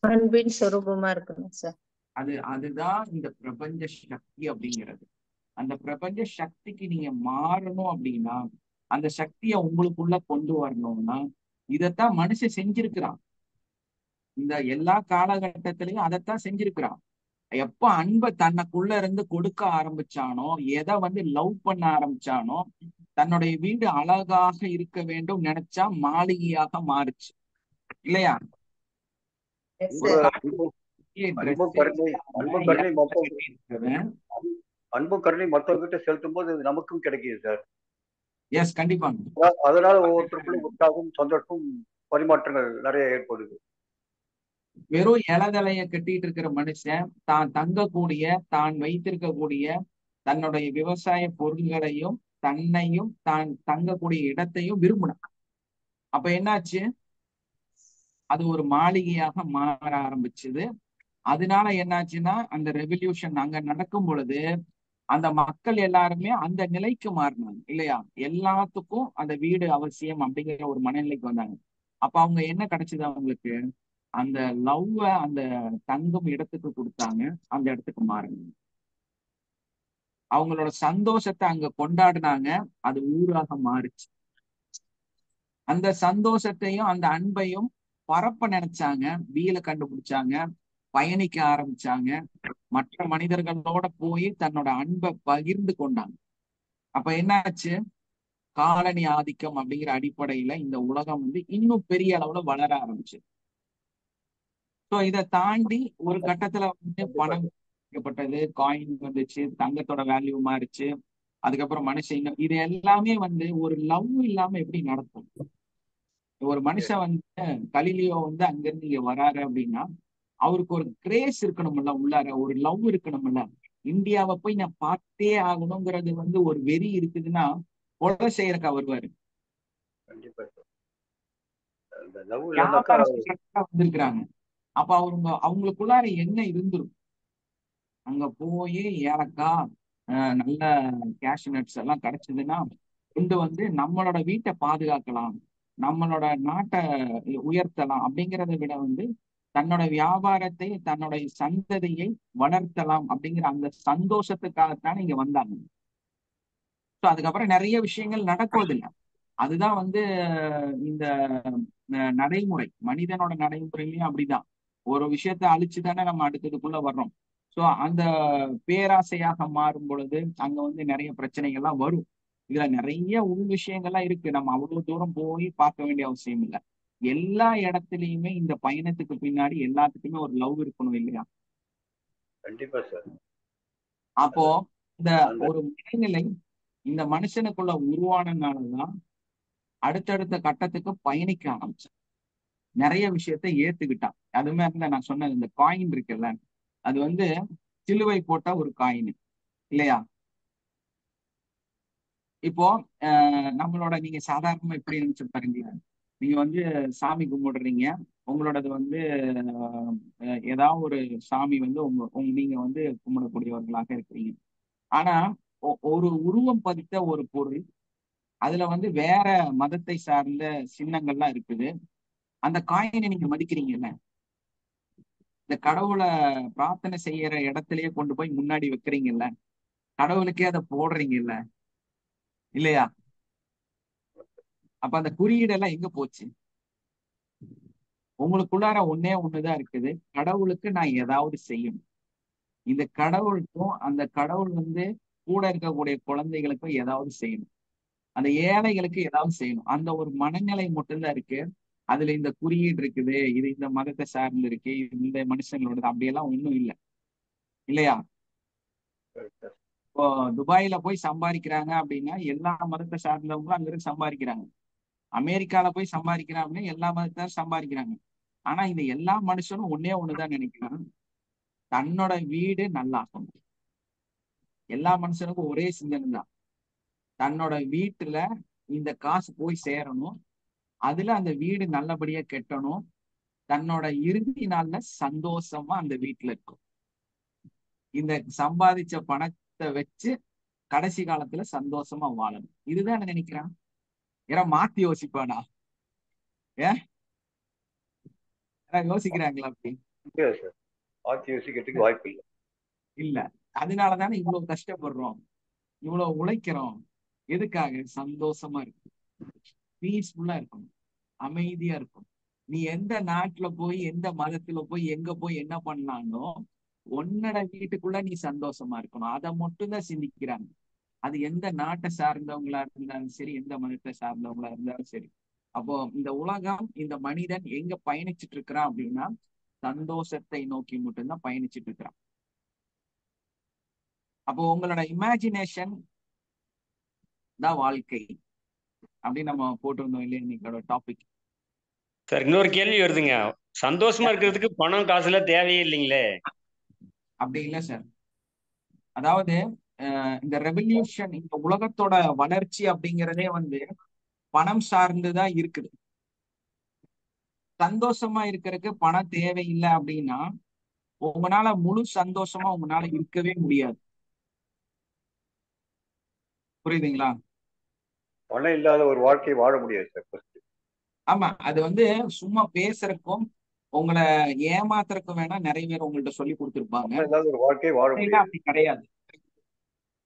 அன்பின் சொரூபமா இருக்கணும் சார். அதுதான் இந்த பிரபஞ்ச சக்தி அப்படிங்கிறது. அந்த பிரபஞ்ச சக்திக்கு நீங்க மாறணும் அப்படின்னா, அந்த சக்தியை உங்களுக்குள்ள கொண்டு வரணும்னா இதைத்தான் மனுஷன் செஞ்சிருக்கிறான். இந்த எல்லா காலகட்டத்திலையும் அதைத்தான் செஞ்சிருக்கிறான். எப்ப அன்பை தன்னைக்குள்ள இருந்து கொடுக்க ஆரம்பிச்சானோ, எதை வந்து லவ் பண்ண ஆரம்பிச்சானோ, தன்னுடைய வீடு அழகாக இருக்க வேண்டும் நினைச்சா மாளிகையாக மாறுச்சு, இல்லையா? அன்பு கருணை மற்றவர்கிட்ட செலுத்தும் போது நமக்கும் கிடைக்குது சார். எஸ், கண்டிப்பா. அதனால ஒவ்வொருத்தருக்குள்ள உற்சாகம், சந்தோஷம், பரிமாற்றங்கள் நிறைய ஏற்படுது. வெறும் இலதலைய கட்டிட்டு இருக்கிற மனுஷன் தான் தங்கக்கூடிய, தான் வைத்திருக்கக்கூடிய தன்னுடைய விவசாய பொருள்களையும் தன்னையும் தான் தங்கக்கூடிய இடத்தையும் விரும்பினான். அப்ப என்னாச்சு, அது ஒரு மாளிகையாக மாற ஆரம்பிச்சது. அதனால என்னாச்சுன்னா அந்த ரெவல்யூஷன் அங்க நடக்கும் பொழுது அந்த மக்கள் எல்லாருமே அந்த நிலைக்கு மாறினாங்க இல்லையா. எல்லாத்துக்கும் அந்த வீடு அவசியம் அப்படிங்கிற ஒரு மனநிலைக்கு வந்தாங்க. அப்ப அவங்க என்ன கிடைச்சது அவங்களுக்கு, அந்த லவ்வ அந்த தங்கும் இடத்துக்கு கொடுத்தாங்க, அந்த இடத்துக்கு மாறினாங்க. அவங்களோட சந்தோஷத்தை அங்க கொண்டாடினாங்க, அது ஊராக மாறுச்சு. அந்த சந்தோஷத்தையும் அந்த அன்பையும் பரப்ப நினைச்சாங்க, வீலை கண்டுபிடிச்சாங்க, பயணிக்க ஆரம்பிச்சாங்க, மற்ற மனிதர்களோட போய் தன்னோட அன்பை பகிர்ந்து கொண்டாங்க. அப்ப என்னாச்சு, காலனி ஆதிக்கம் அப்படிங்கிற அடிப்படையில இந்த உலகம் வந்து இன்னும் பெரிய அளவுல வளர ஆரம்பிச்சு. ஸோ இதை தாண்டி ஒரு கட்டத்துல வந்து பணம் பட்டது, காயின் வந்துச்சு, தங்கத்தோட வேல்யூ மாறிச்சு. அதுக்கப்புறம் மனுஷன் இது எல்லாமே வந்து ஒரு லவ் இல்லாம எப்படி நடக்கும். ஒரு மனுஷன் வந்து கலிலியோ வந்து அங்கிருந்து இங்க வராரு அப்படின்னா அவருக்கு ஒரு கிரேஸ் இருக்கணும்ல, உள்ளார ஒரு லவ் இருக்கணும்ல. இந்தியாவை போய் நான் பார்த்தே ஆகணுங்கிறது வந்து ஒரு வெறி இருக்குதுன்னா கொலை செய்யறக்கா வருவாரு. வந்திருக்கிறாங்க. அப்ப அவங்களுக்குள்ளார என்ன இருந்துரும், அங்க போய் ஏலக்காய் நல்ல கேஷ் நட்ஸ் எல்லாம் கிடைச்சதுன்னா கொண்டு வந்து நம்மளோட வீட்டை பாதுகாக்கலாம், நம்மளோட நாட்டை உயர்த்தலாம் அப்படிங்கிறத விட வந்து தன்னோட வியாபாரத்தை தன்னோட சந்ததியை வளர்த்தலாம் அப்படிங்கிற அந்த சந்தோஷத்துக்காகத்தான் இங்க வந்தாங்க. ஸோ அதுக்கப்புறம் நிறைய விஷயங்கள் நடக்குவதில்லை. அதுதான் வந்து இந்த நடைமுறை, மனிதனோட நடைமுறையிலையும் அப்படிதான். ஒரு விஷயத்த அழிச்சுதானே நம்ம அடுத்ததுக்குள்ள வர்றோம். ஸோ அந்த பேராசையாக மாறும் பொழுது அங்க வந்து நிறைய பிரச்சனைகள்லாம் வரும். இதுல நிறைய உள் விஷயங்கள்லாம் இருக்கு, நம்ம அவ்வளவு தூரம் போய் பார்க்க வேண்டிய அவசியம் இல்லை. எல்லா இடத்துலயுமே இந்த பயணத்துக்கு பின்னாடி எல்லாத்துக்குமே ஒரு லவ் இருக்கணும் இல்லையா. கண்டிப்பா சார். அப்போ இந்த ஒரு மனநிலை இந்த மனுஷனுக்குள்ள உருவானதுனாலதான் அடுத்தடுத்த கட்டத்துக்கு பயணிக்க ஆரம்பிச்சான், நிறைய விஷயத்த ஏத்துக்கிட்டான். அது மாதிரி நான் சொன்னது இந்த காயின் இருக்குல்ல, அது வந்து சிலுவை போட்ட ஒரு காயின் இல்லையா. இப்போ நம்மளோட நீங்க சாதாரணமா எப்படி நினைச்சு பாருங்களேன், நீங்க வந்து சாமி கும்பிடுறீங்க, உங்களோடது வந்து ஏதாவது ஒரு சாமி வந்து நீங்க வந்து கும்பிடக்கூடியவர்களாக இருக்கிறீங்க. ஆனா ஒரு உருவம் பதித்த ஒரு பொருள், அதுல வந்து வேற மதத்தை சார்ந்த சின்னங்கள்லாம் இருக்குது. அந்த காயினை நீங்க மதிக்கிறீங்கல்ல, இந்த கடவுளை பிரார்த்தனை செய்யற இடத்துலயே கொண்டு போய் முன்னாடி வைக்கிறீங்கல்ல, கடவுளுக்கே அதை போடுறீங்கல்ல இல்லையா. அப்ப அந்த குறியீடெல்லாம் எங்க போச்சு, உங்களுக்குள்ளார ஒன்னே ஒண்ணுதான் இருக்குது, கடவுளுக்கு நான் ஏதாவது செய்யணும். இந்த கடவுளுக்கும் அந்த கடவுள் வந்து கூட இருக்கக்கூடிய குழந்தைகளுக்கும் ஏதாவது செய்யணும், அந்த ஏழைகளுக்கு ஏதாவது செய்யணும். அந்த ஒரு மனநிலை மட்டும்தான் இருக்கு. அதுல இந்த குறியீடு இருக்குது, இது இந்த மதத்தை சார்ந்து இருக்கு, இது இந்த மனுஷங்களோட அப்படியெல்லாம் ஒண்ணும் இல்லை இல்லையா. இப்போ துபாயில போய் சம்பாதிக்கிறாங்க அப்படின்னா எல்லா மதத்தை சார்ந்தவங்களும் அங்கிருந்து சம்பாதிக்கிறாங்க. அமெரிக்கால போய் சம்பாதிக்கிறாங்க அப்படின்னா எல்லா மதத்தாரும் சம்பாதிக்கிறாங்க. ஆனா இந்த எல்லா மனுஷனும் ஒன்னே ஒண்ணுதான் நினைக்கிறான், தன்னோட வீடு நல்லா ஆகணும். எல்லா மனுஷனுக்கும் ஒரே சிந்தனை தான், தன்னோட வீட்டுல இந்த காசு போய் சேரணும், அதுல அந்த வீடு நல்லபடியா கெட்டணும், தன்னோட இறுதி நாள்ல சந்தோஷமா அந்த வீட்டுல இருக்கும். இந்த சம்பாதிச்ச பணத்தை வச்சு கடைசி காலத்துல சந்தோஷமா வாழணும், இதுதான் நினைக்கிறான். ஏன்னா மாத்தி யோசிப்பானா, ஏன் யோசிக்கிறாங்களா அப்படி? மாத்தி யோசிக்கிறதுக்கு வாய்ப்பு இல்லை. இல்ல, அதனாலதானே இவ்வளவு கஷ்டப்படுறோம், இவ்வளவு உழைக்கிறோம். எதுக்காக? சந்தோஷமா இருக்கும், பீஸ்ஃபுல்லா இருக்கும், அமைதியா இருக்கும். நீ எந்த நாட்டுல போய் எந்த மதத்துல போய் எங்க போய் என்ன பண்ணாலும் உன்னோட வீட்டுக்குள்ள நீ சந்தோஷமா இருக்கணும், அதை மட்டும் தான் சிந்திக்கிறாங்க. அது எந்த நாட்டை சார்ந்தவங்களா இருந்தாலும் சரி, எந்த மதத்தை சார்ந்தவங்களா இருந்தாலும் சரி. அப்போ இந்த உலகம், இந்த மனிதன் எங்க பயணிச்சுட்டு இருக்கிறான் அப்படின்னா சந்தோஷத்தை நோக்கி மட்டும்தான் பயணிச்சுட்டு இருக்கிறான். அப்போ உங்களோட இமேஜினேஷன் தான் வாழ்க்கை அப்படின்னு நம்ம போட்டிருந்தோம் இல்லையா இன்னைக்கோட டாபிக். சார் இன்னொரு கேள்வி வருதுங்க, சந்தோஷமா இருக்கிறதுக்கு பணம் காசுல தேவையே இல்லைங்களே. அப்படி இல்லை சார். அதாவது இந்த ரெவல்யூஷன், இந்த உலகத்தோட வளர்ச்சி அப்படிங்கிறதே வந்து பணம் சார்ந்துதான் இருக்குது. சந்தோஷமா இருக்கிறதுக்கு பணம் தேவையில்லை அப்படின்னா உங்களால முழு சந்தோஷமா உங்களால இருக்கவே முடியாது. புரியுதுங்களா? பணம் இல்லாத ஒரு வாழ்க்கையை வாழ முடியாது சார் ஃபர்ஸ்ட். ஆமா, அது வந்து சும்மா பேசுறதுக்கும் உங்களை ஏமாத்துறதுக்கும் வேணா நிறைய பேர் உங்கள்ட்ட சொல்லி கொடுத்துருப்பாங்க. பணம் இல்லாத ஒரு வாழ்க்கையை வாழ உண்மையில முடியாது. அப்படி கிடையாது.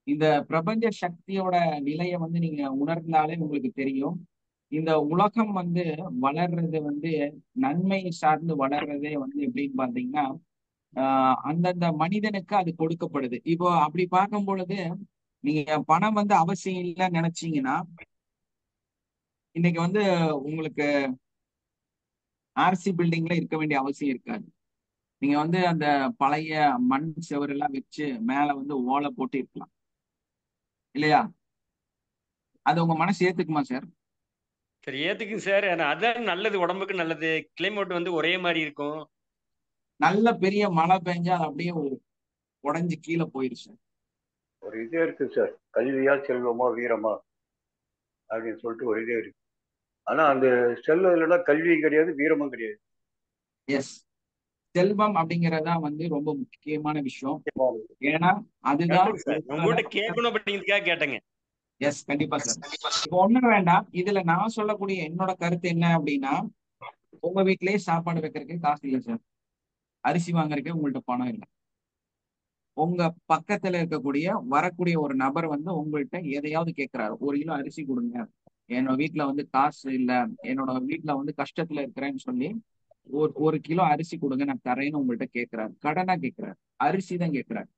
இந்த பிரபஞ்ச சக்தியோட நிலையை வந்து நீங்க உணர்ந்தாலே உங்களுக்கு தெரியும். இந்த உலகம் வந்து வளர்றது வந்து நன்மை சார்ந்து வளர்றதே வந்து எப்படின்னு பாத்தீங்கன்னா அந்தந்த மனிதனுக்கு அது கொடுக்கப்படுது. இப்போ அப்படி பார்க்கும் பொழுது நீங்க பணம் வந்து அவசியம் இல்லைன்னு நினைச்சீங்கன்னா இன்னைக்கு வந்து உங்களுக்கு ஆர்சி பில்டிங்ல இருக்க வேண்டிய அவசியம் இருக்காது. நீங்க வந்து அந்த பழைய மண் செவரு எல்லாம் வச்சு மேல வந்து ஓலை போட்டு இருக்கலாம் இல்லையா? அது உங்க மனசு ஏத்துக்குமா சார்? சரி, ஏத்துக்குங்க சார். ஆனா அதான் நல்லது, உடம்புக்கு நல்லது. கிளைமேட் வந்து ஒரே மாதிரி இருக்கும். நல்ல பெரிய மழை பெஞ்சா அது அப்படியே உடைஞ்சு கீழே போயிருச்சு. ஒரு இதே இருக்கு சார், கல்வியா செல்வமா வீரமா அப்படின்னு சொல்லிட்டு ஒரு இதே இருக்கு. ஆனா அந்த செல்வம் இல்லைன்னா கல்வியும் கிடையாது, வீரமும் கிடையாது. எஸ், செல்வம் அப்படிங்கறதா வந்து ரொம்ப முக்கியமான விஷயம். ஏன்னா அதுதான் சார் உங்ககிட்ட கேட்கணும் அப்படிங்கிறதுக்காக கேட்டேங்க. எஸ், கண்டிப்பா சார். இப்போ ஒண்ணு வேண்டாம், இதுல நான் சொல்லக்கூடிய என்னோட கருத்து என்ன அப்படின்னா, உங்க வீட்லயே சாப்பாடு வைக்கிறதுக்கு காசு இல்லை சார், அரிசி வாங்குறதுக்கு உங்கள்ட்ட பணம் இல்லை. உங்க பக்கத்துல இருக்கக்கூடிய வரக்கூடிய ஒரு நபர் வந்து உங்கள்கிட்ட எதையாவது கேட்கிறாரு, 1 கிலோ அரிசி கொடுங்க, என்னோட வீட்டுல வந்து காசு இல்ல, என்னோட வீட்டுல வந்து கஷ்டத்துல இருக்கிறேன்னு சொல்லி ஒரு கிலோ அரிசி கொடுங்க நான் தரேன்னு உங்கள்கிட்ட கேட்கிறாரு. கடனா கேட்கிறாரு, அரிசி தான் கேட்கிறாரு.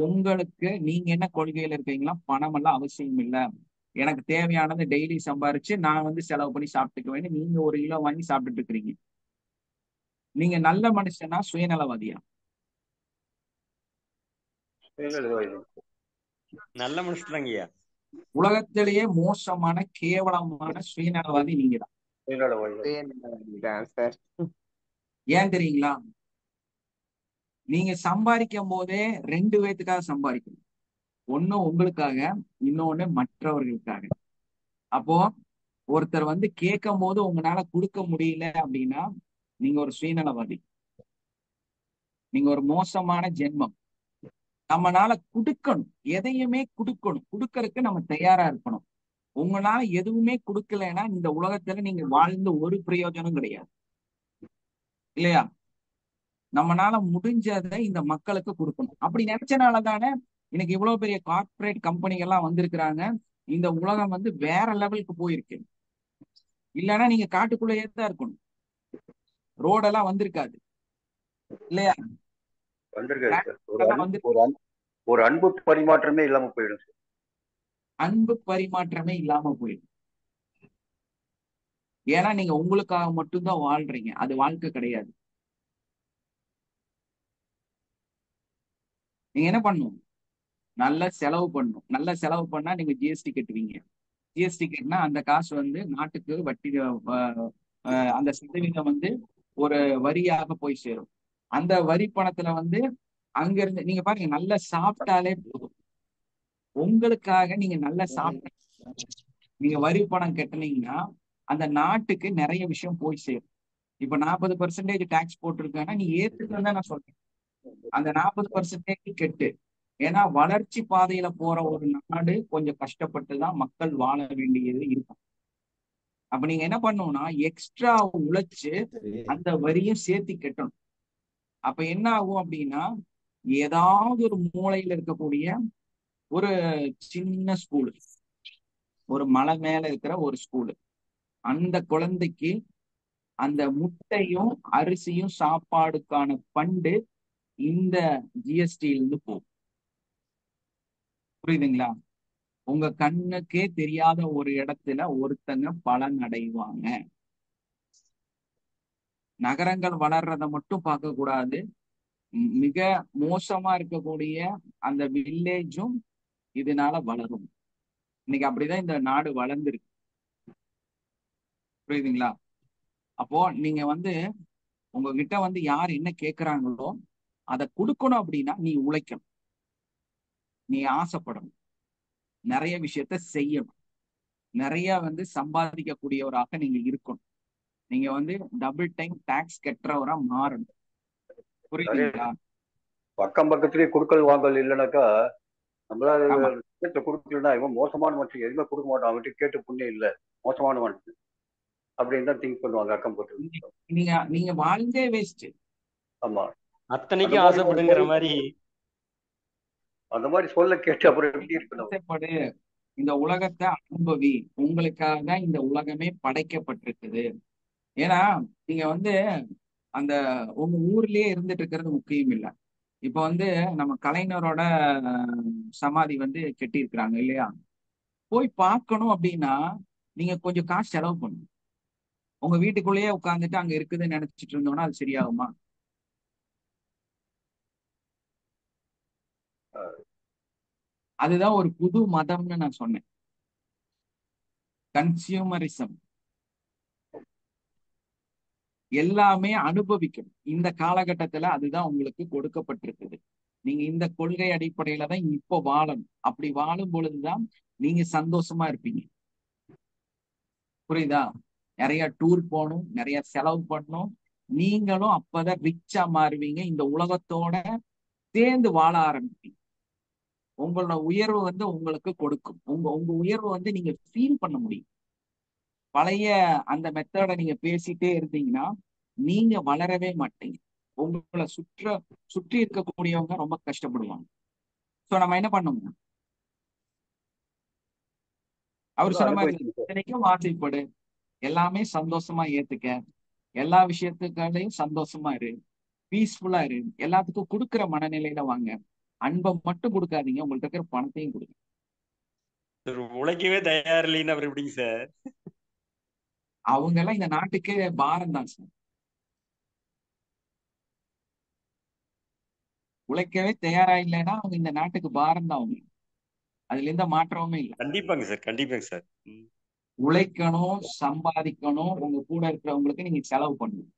உங்களுக்கு நீங்க என்ன கொள்கையில இருக்கீங்களா? பணம் எல்லாம் அவசியம் இல்லை, எனக்கு தேவையானது டெய்லி சம்பாரிச்சு நான் வந்து செலவு பண்ணி சாப்பிட்டுக்குவேன்னு நீங்க 1 கிலோ வாங்கி சாப்பிட்டுட்டு இருக்கிறீங்க. நீங்க நல்ல மனுஷனா சுயநலவாதியா? நல்ல மனுஷன் தாங்கய்யா. உலகத்திலேயே மோசமான கேவலமான சுயநலவாதி நீங்க தான். சார். ஏன் தெரியுங்களா? நீங்க சம்பாதிக்கும் போதே 2 பேத்துக்காக சம்பாதிக்கணும். ஒண்ணு உங்களுக்காக, இன்னொன்னு மற்றவர்களுக்காக. அப்போ ஒருத்தர் வந்து கேட்கும் போது உங்களால கொடுக்க முடியல அப்படின்னா நீங்க ஒரு சுயநலவாதி, நீங்க ஒரு மோசமான ஜென்மம். நம்மளால கொடுக்கணும், எதையுமே கொடுக்கணும், கொடுக்கறதுக்கு நம்ம தயாரா இருக்கணும். உங்களால எதுவுமே கொடுக்கலைன்னா இந்த உலகத்துல நீங்க வாழ்ந்த ஒரு பிரயோஜனம் கிடையாது இல்லையா? நம்மளால முடிஞ்சதை இந்த மக்களுக்கு கொடுக்கணும். அப்படி நினைச்சனால தானே இன்னைக்கு இவ்வளவு பெரிய கார்ப்பரேட் கம்பெனிகள்லாம் வந்திருக்கிறாங்க. இந்த உலகம் வந்து வேற லெவலுக்கு போயிருக்கு. இல்லைன்னா நீங்க காட்டுக்குள்ளேயே தான் இருக்கணும், ரோடெல்லாம் வந்திருக்காது இல்லையா? ஒரு அன்பு பரிமாற்றமே இல்லாம போயிடும். அன்பு பரிமாற்றமே இல்லாம போயிடும். ஏன்னா நீங்க உங்களுக்காக மட்டும்தான் வாழ்றீங்க, அது வாழ்க்கை கிடையாது. நீங்க என்ன பண்ணணும்? நல்ல செலவு பண்ணணும். நல்ல செலவு பண்ணா நீங்க ஜிஎஸ்டி கட்டுவீங்க. ஜிஎஸ்டி கட்டினா அந்த காசு வந்து நாட்டுக்கு வட்டி, அந்த சதவீதம் வந்து ஒரு வரியாக போய் சேரும். அந்த வரி பணத்துல வந்து அங்க இருந்து நீங்க பாருங்க, நல்லா சாப்பிட்டாலே போதும். உங்களுக்காக நீங்க நல்லா சாப்பிட்ட நீங்க வரி பணம் கட்டினீங்கன்னா அந்த நாட்டுக்கு நிறைய விஷயம் போய் சேரும். இப்ப 40% டாக்ஸ் போட்டிருக்காங்கன்னா நீ ஏத்துக்கணும் தான் நான் சொல்றேன். அந்த 40% கெட்டு. ஏன்னா வளர்ச்சி பாதையில போற ஒரு நாடு கொஞ்சம் கஷ்டப்பட்டுதான் மக்கள் வாழ வேண்டியது இருக்கும். அப்ப நீங்க என்ன பண்ணணும்னா எக்ஸ்ட்ரா உழைச்சு அந்த வரியும் சேர்த்து கட்டணும். அப்ப என்ன ஆகும் அப்படின்னா, ஏதாவது ஒரு மூலையில இருக்கக்கூடிய ஒரு சின்ன ஸ்கூலு, ஒரு மலை மேல இருக்கிற ஒரு ஸ்கூலு, அந்த குழந்தைக்கு அந்த முட்டையும் அரிசியும் சாப்பாடுக்கான ஃபண்டு இந்த ஜிஎஸ்டில இருந்து போகும். புரியுதுங்களா? உங்க கண்ணுக்கே தெரியாத ஒரு இடத்துல ஒருத்தங்க பலன் அடைவாங்க. நகரங்கள் வளர்றத மட்டும் பார்க்க கூடாது, மிக மோசமா இருக்கக்கூடிய அந்த வில்லேஜும் இதனால வளரும். இன்னைக்கு அப்படிதான் இந்த நாடு வளர்ந்துருக்கு. புரியுதுங்களா? அப்போ நீங்க வந்து உங்ககிட்ட வந்து யார் என்ன கேட்கிறாங்களோ அதை கொடுக்கணும் அப்படின்னா நீ உழைக்கணும். நீ ஆசைப்படணும், நிறைய விஷயத்த செய்யணும், நிறைய சம்பாதிக்கக்கூடியவராக நீங்க இருக்கணும். நீங்க டபுள் டைம் டாக்ஸ் கட்டுறவரா மாறணும். புரியுதுங்களா? பக்கம் பக்கத்துலயே குடுக்கல் வாங்கல் இல்லைனாக்கா நம்மளால ஆமா, கொடுக்கலன்னா இவன் மோசமான மனுஷன், எதுவுமே கொடுக்க மாட்டான், அவன்கிட்ட கேட்டு புண்ணியம் இல்லை, மோசமான மனுஷன் அப்படின்னு தான் திங்க் பண்ணுவாங்க அக்கம் பக்கத்துல. நீங்க நீங்க வாழ்ந்தே வேஸ்ட். ஆமா, அந்த அத்தனைக்கும் மாதிரி ஒரு ஆசைப்படுங்கிற மாதிரி. அந்த மாதிரி சொல்ல கேட்டு அப்புறம் எப்படி இருக்கணும்? ஆசைப்படு, இந்த உலகத்தை அனுபவி, உங்களுக்காக தான் இந்த உலகமே படைக்கப்பட்டிருக்குது. ஏன்னா நீங்க அந்த உங்க ஊர்லயே இருந்துட்டு இருக்கிறது முக்கியம் இல்லை. இப்ப நம்ம கலைஞரோட சமாதி கட்டியிருக்கிறாங்க இல்லையா? போய் பார்க்கணும் அப்படின்னா நீங்க கொஞ்சம் காசு செலவு பண்ணணும். உங்க வீட்டுக்குள்ளேயே உட்கார்ந்துட்டு அங்க இருக்குதுன்னு நினைச்சிட்டு இருந்தோம்னா அது சரியாகுமா? அதுதான் ஒரு புது மதம்னு நான் சொன்னேன், கன்சியூமரிசம். எல்லாமே அனுபவிக்கணும். இந்த காலகட்டத்துல அதுதான் உங்களுக்கு கொடுக்கப்பட்டிருக்குது. நீங்க இந்த கொள்கை அடிப்படையில தான் இப்போ வாழணும். அப்படி வாழும் பொழுதுதான் நீங்க சந்தோஷமா இருப்பீங்க. புரியுதா? நிறைய டூர் போகணும், நிறைய செலவு பண்ணணும். நீங்களும் அப்பதான் ரிச்சா மாறுவீங்க, இந்த உலகத்தோட சேர்ந்து வாழ ஆரம்பிப்பீங்க. உங்களோட உயர்வு உங்களுக்கு கொடுக்கும். உங்க உங்க உயர்வு நீங்க ஃபீல் பண்ண முடியும். பழைய அந்த மெத்தட நீங்க பேசிட்டே இருந்தீங்கன்னா நீங்க வளரவே மாட்டீங்க. உங்களை சுற்றி இருக்கக்கூடியவங்க ரொம்ப கஷ்டப்படுவாங்க. சோ நம்ம என்ன பண்ணணும்? அவர் சொன்ன மாதிரி இத்தனைக்கும் ஆசைப்படு, எல்லாமே சந்தோஷமா ஏத்துக்க, எல்லா விஷயத்துக்காலையும் சந்தோஷமா இரு, பீஸ்ஃபுல்லா இரு, எல்லாத்துக்கும் கொடுக்குற மனநிலையில வாங்க. அன்பை மட்டும் கொடுக்காதீங்க, உங்கள்ட்ட இருக்கிற பணத்தையும் கொடுங்க. உழைக்கவே தயார் இல்லைன்னு அவர் எப்படிங்க சார்? அவங்க எல்லாம் இந்த நாட்டுக்கு பாரம் தான் சார். உழைக்கவே தயாரா இல்லைன்னா அவங்க இந்த நாட்டுக்கு பாரம் தான். அவங்க அதுல எந்த மாற்றமுமே இல்லை. கண்டிப்பாங்க சார், கண்டிப்பாங்க சார். உழைக்கணும், சம்பாதிக்கணும், உங்க கூட இருக்கிறவங்களுக்கு நீங்க செலவு பண்ணணும்.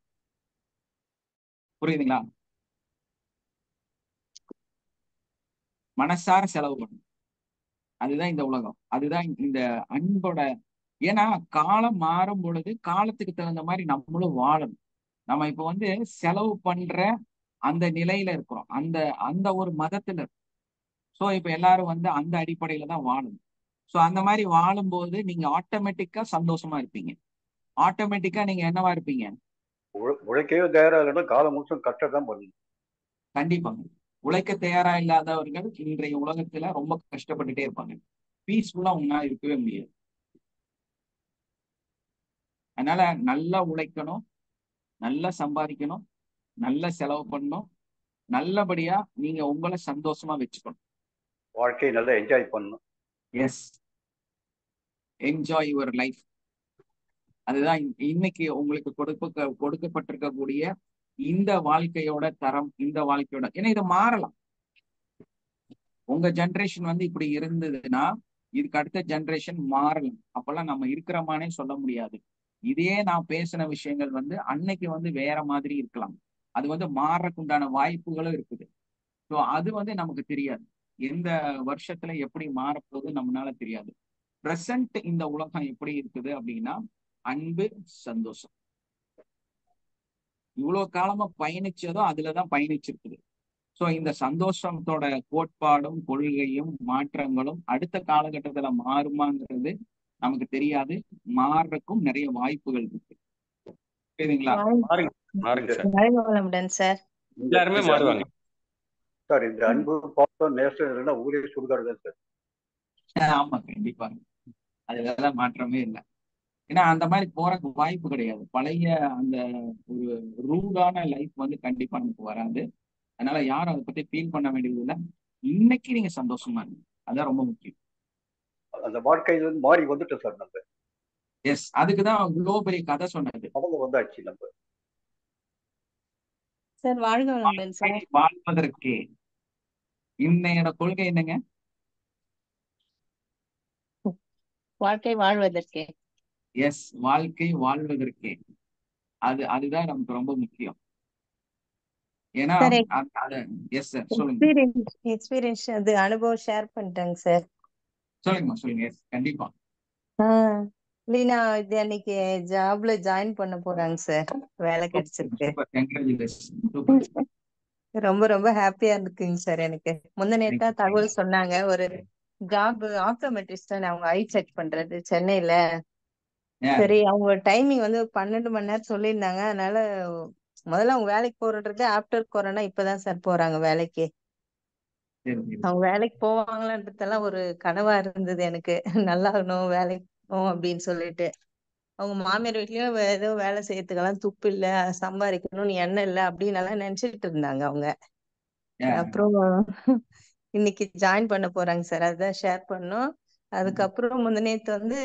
புரியுதுங்களா? மனசார செலவு பண்ணணும். அதுதான் இந்த உலகம், அதுதான் இந்த அன்போட. ஏன்னா காலம் மாறும் பொழுது காலத்துக்கு தகுந்த மாதிரி நம்மளும் வாழணும். நம்ம இப்ப செலவு பண்ற அந்த நிலையில இருக்கிறோம், அந்த அந்த ஒரு மதத்துல இருக்கோம். சோ இப்ப எல்லாரும் அந்த அடிப்படையில தான் வாழணும். சோ அந்த மாதிரி வாழும்போது நீங்க ஆட்டோமேட்டிக்கா சந்தோஷமா இருப்பீங்க. ஆட்டோமேட்டிக்கா நீங்க என்னவா இருப்பீங்க? உழைக்கவே தயாரா இல்லைன்னா காலம் முழுசும் கஷ்டம் பண்ணணும். கண்டிப்பாங்க. உழைக்க தயாரா இல்லாதவர்கள் இன்றைய உலகத்துல ரொம்ப கஷ்டப்பட்டுட்டே இருப்பாங்க. பீஸ்ஃபுல்லா உங்களால இருக்கவே முடியாது. அதனால நல்லா உழைக்கணும், நல்லா சம்பாதிக்கணும், நல்ல செலவு பண்ணணும், நல்லபடியா நீங்க உங்களை சந்தோஷமா வச்சுக்கணும். வாழ்க்கையை நல்லா என்ஜாய் பண்ணணும். Yes, enjoy your life. அதுதான் இன்னைக்கு உங்களுக்கு கொடுக்கப்பட்டிருக்கக்கூடிய இந்த வாழ்க்கையோட தரம், இந்த வாழ்க்கையோட. ஏன்னா இதை மாறலாம். உங்க ஜென்ரேஷன் இப்படி இருந்ததுன்னா இதுக்கு அடுத்த ஜென்ரேஷன் மாறலாம். அப்பெல்லாம் நம்ம இருக்கிறோமானே சொல்ல முடியாது. இதே நான் பேசின விஷயங்கள் அன்னைக்கு வேற மாதிரி இருக்கலாம். அது மாறக்குண்டான வாய்ப்புகளும் இருக்குது. ஸோ அது நமக்கு தெரியாது. எந்த வருஷத்துல எப்படி மாறப்போகுது நம்மளால தெரியாது. பிரசன்ட் இந்த உலகம் எப்படி இருக்குது அப்படின்னா அன்பு, சந்தோஷம். இவ்வளவு காலமா பயணிச்சதோ அதுலதான் பயணிச்சிருக்குது. சோ இந்த சந்தோஷத்தோட கோட்பாடும் கொள்கையும் மாற்றங்களும் அடுத்த காலகட்டத்துல மாறுமாங்கிறது நமக்கு தெரியாது. மாறுறதுக்கும் நிறைய வாய்ப்புகள் இருக்கு. சரிங்களா? மாறுங்க சார், வாழ்க வளமுடன் சார். எல்லாருமே மாறுவாங்க சார். இந்த அன்பு, பாசம், நேசம் இல்லைன்னா ஊரே சுடுகாடு சார். ஆமா, கண்டிப்பா. அதுலதான் மாற்றமே இல்லை. ஏன்னா அந்த மாதிரி போறதுக்கு வாய்ப்பு கிடையாது. பழைய அந்த ஒரு ரூடான லைஃப் கண்டிப்பா நமக்கு வராது. அதனால யாரும் அதை பத்தி ஃபீல் பண்ண வேண்டியது இல்லை. இன்னைக்கு நீங்க சந்தோஷமா இருங்க, அதான் ரொம்ப முக்கியம். அந்த வாழ்க்கையில மாறி வந்துட்டோம் சார் நம்ம. எஸ், அதுக்குதான் இவ்வளோ பெரிய கதை சொன்னது. கடந்து வந்தாச்சு நம்ம. சார் வாழ்க வளமுடன் சார். வாழ்வதற்கே இன்னையோட கொள்கை என்னங்க? வாழ்க்கை வாழ்வதற்கே. எஸ், வாழ்க்கை வாழ்வதற்கே. அதுதான் நமக்கு ரொம்ப முக்கியம். ஏன்னா சார் எஸ் சார் சொல்லுங்க எக்ஸ்பீரியன்ஸ் அது அனுபவம் ஷேர் பண்ணிட்டாங்க சார். சொல்லுங்க எஸ் கண்டிப்பா. லீனா இது அன்னைக்கு ஜாப்ல ஜாயின் பண்ண போறாங்க சார். வேலை கிடைச்சிருக்கு. Super congratulation super. ரொம்ப ரொம்ப ஹாப்பியா இருக்குங்க சார். எனக்கு முந்தநேத்தா தகவல் சொன்னாங்க ஒரு ஜாப் ஆப்டோமெட்ரிஸ்ட் அவங்க ஐ செக் பண்றது சென்னையில. சரி அவங்க டைமிங் வந்து 12 மணி நேரம் சொல்லியிருந்தாங்க. அதனால முதல்ல அவங்க வேலைக்கு போறது ஆஃப்டர் கொரோனா இப்பதான் சார் போறாங்க வேலைக்கு. அவங்க வேலைக்கு போவாங்களான்றதெல்லாம் ஒரு கனவா இருந்தது எனக்கு. நல்லா இருக்கணும் வேலைக்கு போவோம் அப்படின்னு சொல்லிட்டு. அவங்க மாமியார் வீட்லயும் ஏதோ வேலை செய்யறதுக்கெல்லாம் துப்பு இல்ல, சம்பாதிக்கணும்னு எண்ணம் இல்லை அப்படின்னு எல்லாம் நினைச்சிட்டு இருந்தாங்க அவங்க. அப்புறம் இன்னைக்கு ஜாயின் பண்ண போறாங்க சார். அதான் ஷேர் பண்ணோம். அதுக்கப்புறம் முந்தநேத்து வந்து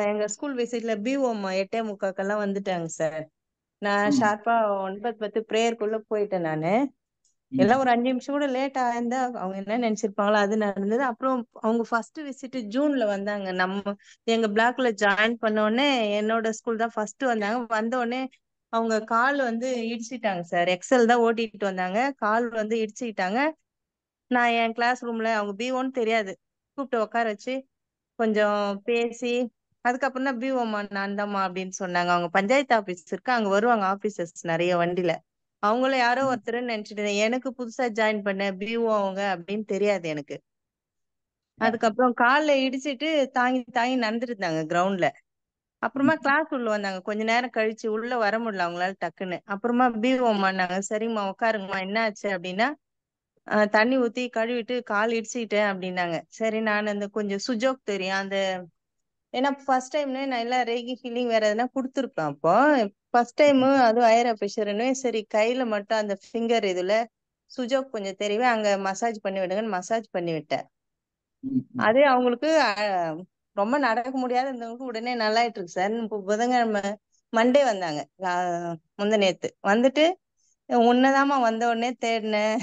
எங்க ஸ்கூல் விசிட்ல பிஓம் 8:45 வந்துட்டாங்க சார். நான் ஷார்ப்பா 9:10 பிரேயருக்குள்ள போயிட்டேன் நானு. எல்லாம் ஒரு 5 நிமிஷம் கூட லேட் ஆயிருந்தா அவங்க என்ன நினைச்சிருப்பாங்களோ அது நடந்தது. அப்புறம் அவங்க ஃபர்ஸ்ட் விசிட் ஜூன்ல வந்தாங்க. எங்க பிளாக்ல ஜாயின் பண்ண உடனே என்னோட ஸ்கூல் தான் ஃபர்ஸ்ட் வந்தாங்க. வந்த உடனே அவங்க கால் வந்து இடிச்சிட்டாங்க சார். எக்ஸல் தான் ஓட்டிட்டு வந்தாங்க. கால் வந்து இடிச்சுக்கிட்டாங்க. நான் என் கிளாஸ் ரூம்ல அவங்க B1 தெரியாது கூப்பிட்டு உட்கார வச்சு கொஞ்சம் பேசி அதுக்கப்புறம் தான் பிஓமா நான் தான்மா அப்படின்னு சொன்னாங்க. அவங்க பஞ்சாயத்து ஆபீஸ் இருக்கு, அங்க வருவாங்க ஆபீசர்ஸ் நிறைய வண்டியில. அவங்களும் யாரோ ஒருத்தருன்னு நினைச்சிட்டு இருந்தேன். எனக்கு புதுசா ஜாயின் பண்ண பிஓ அவங்க அப்படின்னு தெரியாது எனக்கு. அதுக்கப்புறம் கால்ல இடிச்சிட்டு தாங்கி தாங்கி நடந்துருந்தாங்க கிரவுண்ட்ல. அப்புறமா கிளாஸ் உள்ள வந்தாங்க. கொஞ்ச நேரம் கழிச்சு உள்ள வர முடியல அவங்களால டக்குன்னு. அப்புறமா பிஓமான்னாங்க. சரிம்மா உட்காருங்கம்மா என்ன ஆச்சு அப்படின்னா தண்ணி ஊத்தி கழுவிட்டு கால் இடிச்சுக்கிட்டேன் அப்படின்னாங்க. சரி நான் அந்த கொஞ்சம் சுஜோக் தெரியும் அந்த ஏன்னா ஃபர்ஸ்ட் டைம்னு நான் எல்லாம் ரேகி ஃபீலிங் வேற எதுனா கொடுத்துருப்பேன். அப்போ ஃபர்ஸ்ட் டைம் அதுவும் ஐரா பிஷர்னு சரி கையில மட்டும் அந்த ஃபிங்கர் இதுல சுஜோக் கொஞ்சம் தெரியவே அங்க மசாஜ் பண்ணி விடுங்கன்னு மசாஜ் பண்ணி விட்டேன். அது அவங்களுக்கு ரொம்ப நடக்க முடியாத இருந்தவங்களுக்கு உடனே நல்லாயிட்டு இருக்கு சார். இப்போ புதன்கிழமை மண்டே வந்தாங்க. முந்தநேத்து வந்துட்டு உன்னதாமா வந்த உடனே தேடினேன்,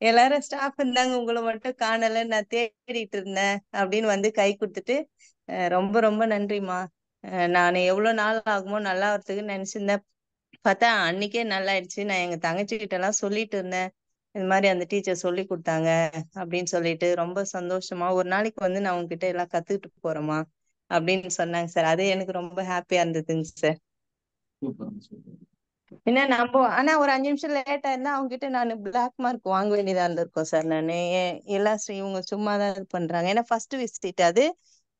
எல்லாரும் ஸ்டாஃப் இருந்தாங்க, உங்களை மட்டும் காணல, நான் தேடிட்டு இருந்தேன் அப்படின்னு வந்து கை கொடுத்துட்டு ரொம்ப ரொம்ப நன்றிம்மா, நான் எவ்வளவு நாள் ஆகுமோ நல்லா வரதுக்கு நினைச்சிருந்தேன், பார்த்தா அன்னைக்கே நல்லா ஆயிடுச்சு. நான் எங்க தங்கச்சி கிட்ட எல்லாம் சொல்லிட்டு இருந்தேன், இது மாதிரி அந்த டீச்சர் சொல்லி கொடுத்தாங்க அப்படின்னு சொல்லிட்டு ரொம்ப சந்தோஷமா ஒரு நாளைக்கு வந்து நான் உங்ககிட்ட எல்லாம் கத்துக்கிட்டு போறேம்மா அப்படின்னு சொன்னாங்க சார். அது எனக்கு ரொம்ப ஹாப்பியா இருந்ததுங்க சார். என்ன நம்ம ஆனா ஒரு 5 நிமிஷம் லேட்டா இருந்தா அவங்க கிட்ட நான் பிளாக் மார்க் வாங்க வேண்டியதா இருந்திருக்கோம் சார். நானு எல்லாம் இவங்க சும்மாதான் இது பண்றாங்க. ஏன்னா ஃபர்ஸ்ட் விசிட் அது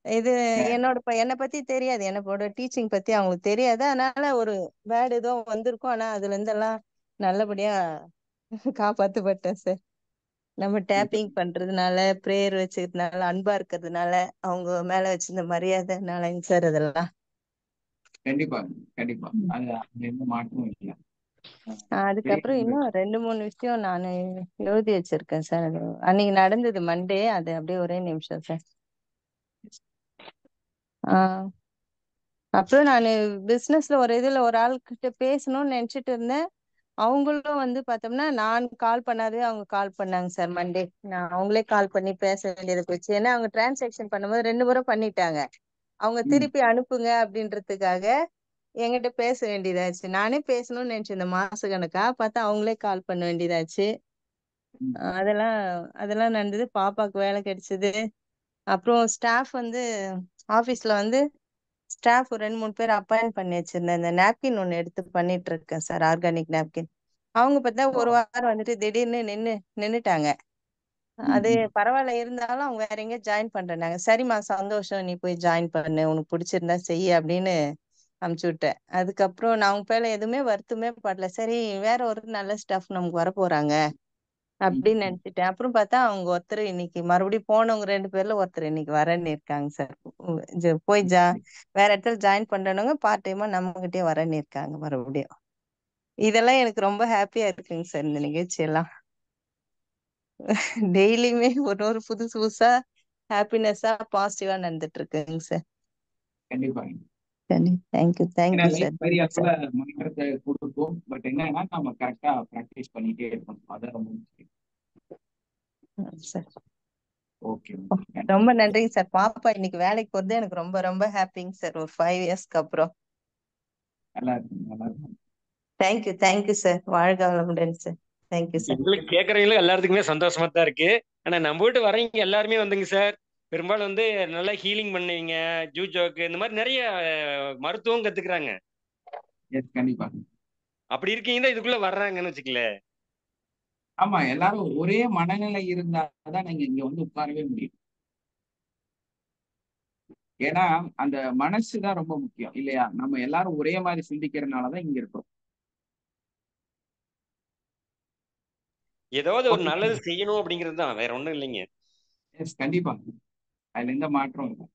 இது என்னை பத்தி தெரியாது, என்னோட டீச்சிங் பத்தி அவங்களுக்கு தெரியாது. அதனால ஒரு பேட் ஏதோ வந்திருக்கும். ஆனா அதுல இருந்து எல்லாம் நல்லபடியா காப்பாத்தப்பட்டேன் சார். நம்ம டேப்பிங் பண்றதுனால பிரேயர் வச்சுக்கிறதுனால அன்பா இருக்கிறதுனால அவங்க மேல வச்சிருந்த மரியாதைனாலங்க சார் அதெல்லாம். கண்டிப்பா கண்டிப்பா அது எந்த மாற்றமும் இல்லை. அதுக்கப்புறம் இன்னும் 2-3 விஷயம் நான் எழுதி வச்சிருக்கேன் சார். அன்னைக்கு நடந்தது மண்டே, அது அப்படியே ஒரே நிமிஷம் சார். அப்புறம் நான் பிசினஸ்ல ஒரு இதுல ஒரு ஆள்கிட்ட பேசணும்னு நினைச்சிட்டு இருந்தேன். அவங்களும் வந்து பார்த்தோம்னா நான் கால் பண்ணாதே அவங்க கால் பண்ணாங்க சார். மண்டே நான் அவங்களே கால் பண்ணி பேச வேண்டியது போச்சு. ஏன்னா அவங்க டிரான்சாக்ஷன் பண்ணும்போது 2 முறை பண்ணிட்டாங்க. அவங்க திருப்பி அனுப்புங்க அப்படின்றதுக்காக என்கிட்ட பேச வேண்டியதாச்சு. நானே பேசணும்னு நினைச்சிருந்தேன் மாச கணக்கா, பார்த்தா அவங்களே கால் பண்ண வேண்டியதாச்சு. அதெல்லாம் நடந்தது. பாப்பாக்கு வேலை கிடைச்சது. அப்புறம் ஸ்டாஃப் வந்து ஆபீஸ்ல வந்து ஸ்டாஃப் 2-3 பேர் அப்பாயிண்ட் பண்ணி வச்சிருந்தேன். இந்த நாப்கின் ஒண்ணு எடுத்து பண்ணிட்டு இருக்கேன் சார், ஆர்கானிக் நாப்கின். அவங்க பார்த்தா ஒரு வாரம் வந்துட்டு திடீர்னு நின்னுட்டாங்க. அது பரவாயில்ல, இருந்தாலும் அவங்க வேற எங்கேயும் ஜாயின் பண்றாங்க. சரிம்மா சந்தோஷம், நீ போய் ஜாயின் பண்ணு, உனக்கு பிடிச்சிருந்தா செய்ய அப்படின்னு அமுச்சு விட்டேன். அதுக்கப்புறம் நான் அவங்க பேர்ல எதுவுமே வருத்தமே படல. சரி வேற ஒரு நல்ல ஸ்டாஃப் நமக்கு வர போறாங்க அப்படின்னு நினைச்சிட்டேன். அப்புறம் பார்த்தா அவங்க ஒருத்தர் இன்னைக்கு மறுபடியும் போனவங்க 2 பேர்ல ஒருத்தர் இன்னைக்கு வரேன்னு இருக்காங்க சார். போய் வேற இடத்துல ஜாயின் பண்றவங்க பார்ட் டைமா நம்ம கிட்டே வரேன்னு இருக்காங்க மறுபடியும். இதெல்லாம் எனக்கு ரொம்ப ஹாப்பியா இருக்குங்க சார். இந்த நிகழ்ச்சி எல்லாம் டெய்லியுமே ஒரு புதுசு புதுசா ஹாப்பினஸா பாசிட்டிவா நடந்துட்டு இருக்குங்க சார். கண்டிப்பா தேங்க்யூ சார். முன்னேற்றத்தை கொடுக்கும். பட் என்னன்னா நம்ம கரெக்டா பிராக்டிஸ் பண்ணிட்டே இருக்கணும். அதான் ரொம்ப முக்கியம். ஓகே ரொம்ப நன்றிங்க சார். பாப்பா இன்னைக்கு வேலைக்கு போறது எனக்கு ரொம்ப ரொம்ப ஹாப்பிங்க சார். ஒரு 5 இயர்ஸ்க்கு அப்புறம் நல்லா இருக்கும். Thank you sir. வாழ்க வளமுடன் சார். Thank you sir. எங்களுக்கு கேட்கறவங்களும் எல்லாத்துக்குமே சந்தோஷமா தான் இருக்கு. ஆனா நம்ம வீட்டு வரீங்க எல்லாருமே வந்துங்க சார், பெரும்பாலும் வந்து நல்லா ஹீலிங் பண்ணுவீங்க, ஜூஜோக்கு இந்த மாதிரி நிறைய மருத்துவம் கத்துக்கிறாங்க. கண்டிப்பா. அப்படி இருக்கீங்கன்னா இதுக்குள்ள வர்றாங்கன்னு வச்சுக்கல. ஆமா, எல்லாரும் ஒரே மனநிலை இருந்தாதான் நீங்க இங்க வந்து உட்காரவே முடியும். ஏன்னா அந்த மனசுதான் ரொம்ப முக்கியம் இல்லையா? நம்ம எல்லாரும் ஒரே மாதிரி சிந்திக்கிறதுனாலதான் இங்க இருக்கிறோம். ஏதாவது ஒரு நல்லது செய்யணும் அப்படிங்கிறது தான், வேற ஒண்ணும் இல்லைங்க. கண்டிப்பா, அதுல எந்த மாற்றம் இல்லை.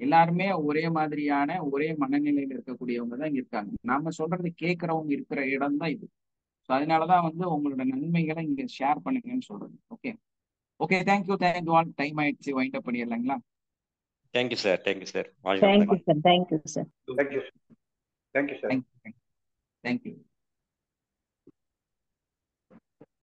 எல்லாருமே ஒரே மாதிரியான ஒரே மனநிலையில இருக்கக்கூடியவங்க தான் இங்க இருக்காங்க. நாம சொல்றது கேட்கறவங்க இருக்கிற இடம் தான் இது. அதனாலதான் வந்து உங்களோட நன்மைகளை இங்க ஷேர் பண்ணுங்கன்னு சொல்றது. Okay thank you all. டைம் ஆயிடுச்சு, வைண்ட் அப் பண்ணிடலாங்களா? Thank you sir. Thank you sir. Thank you sir. Thank you.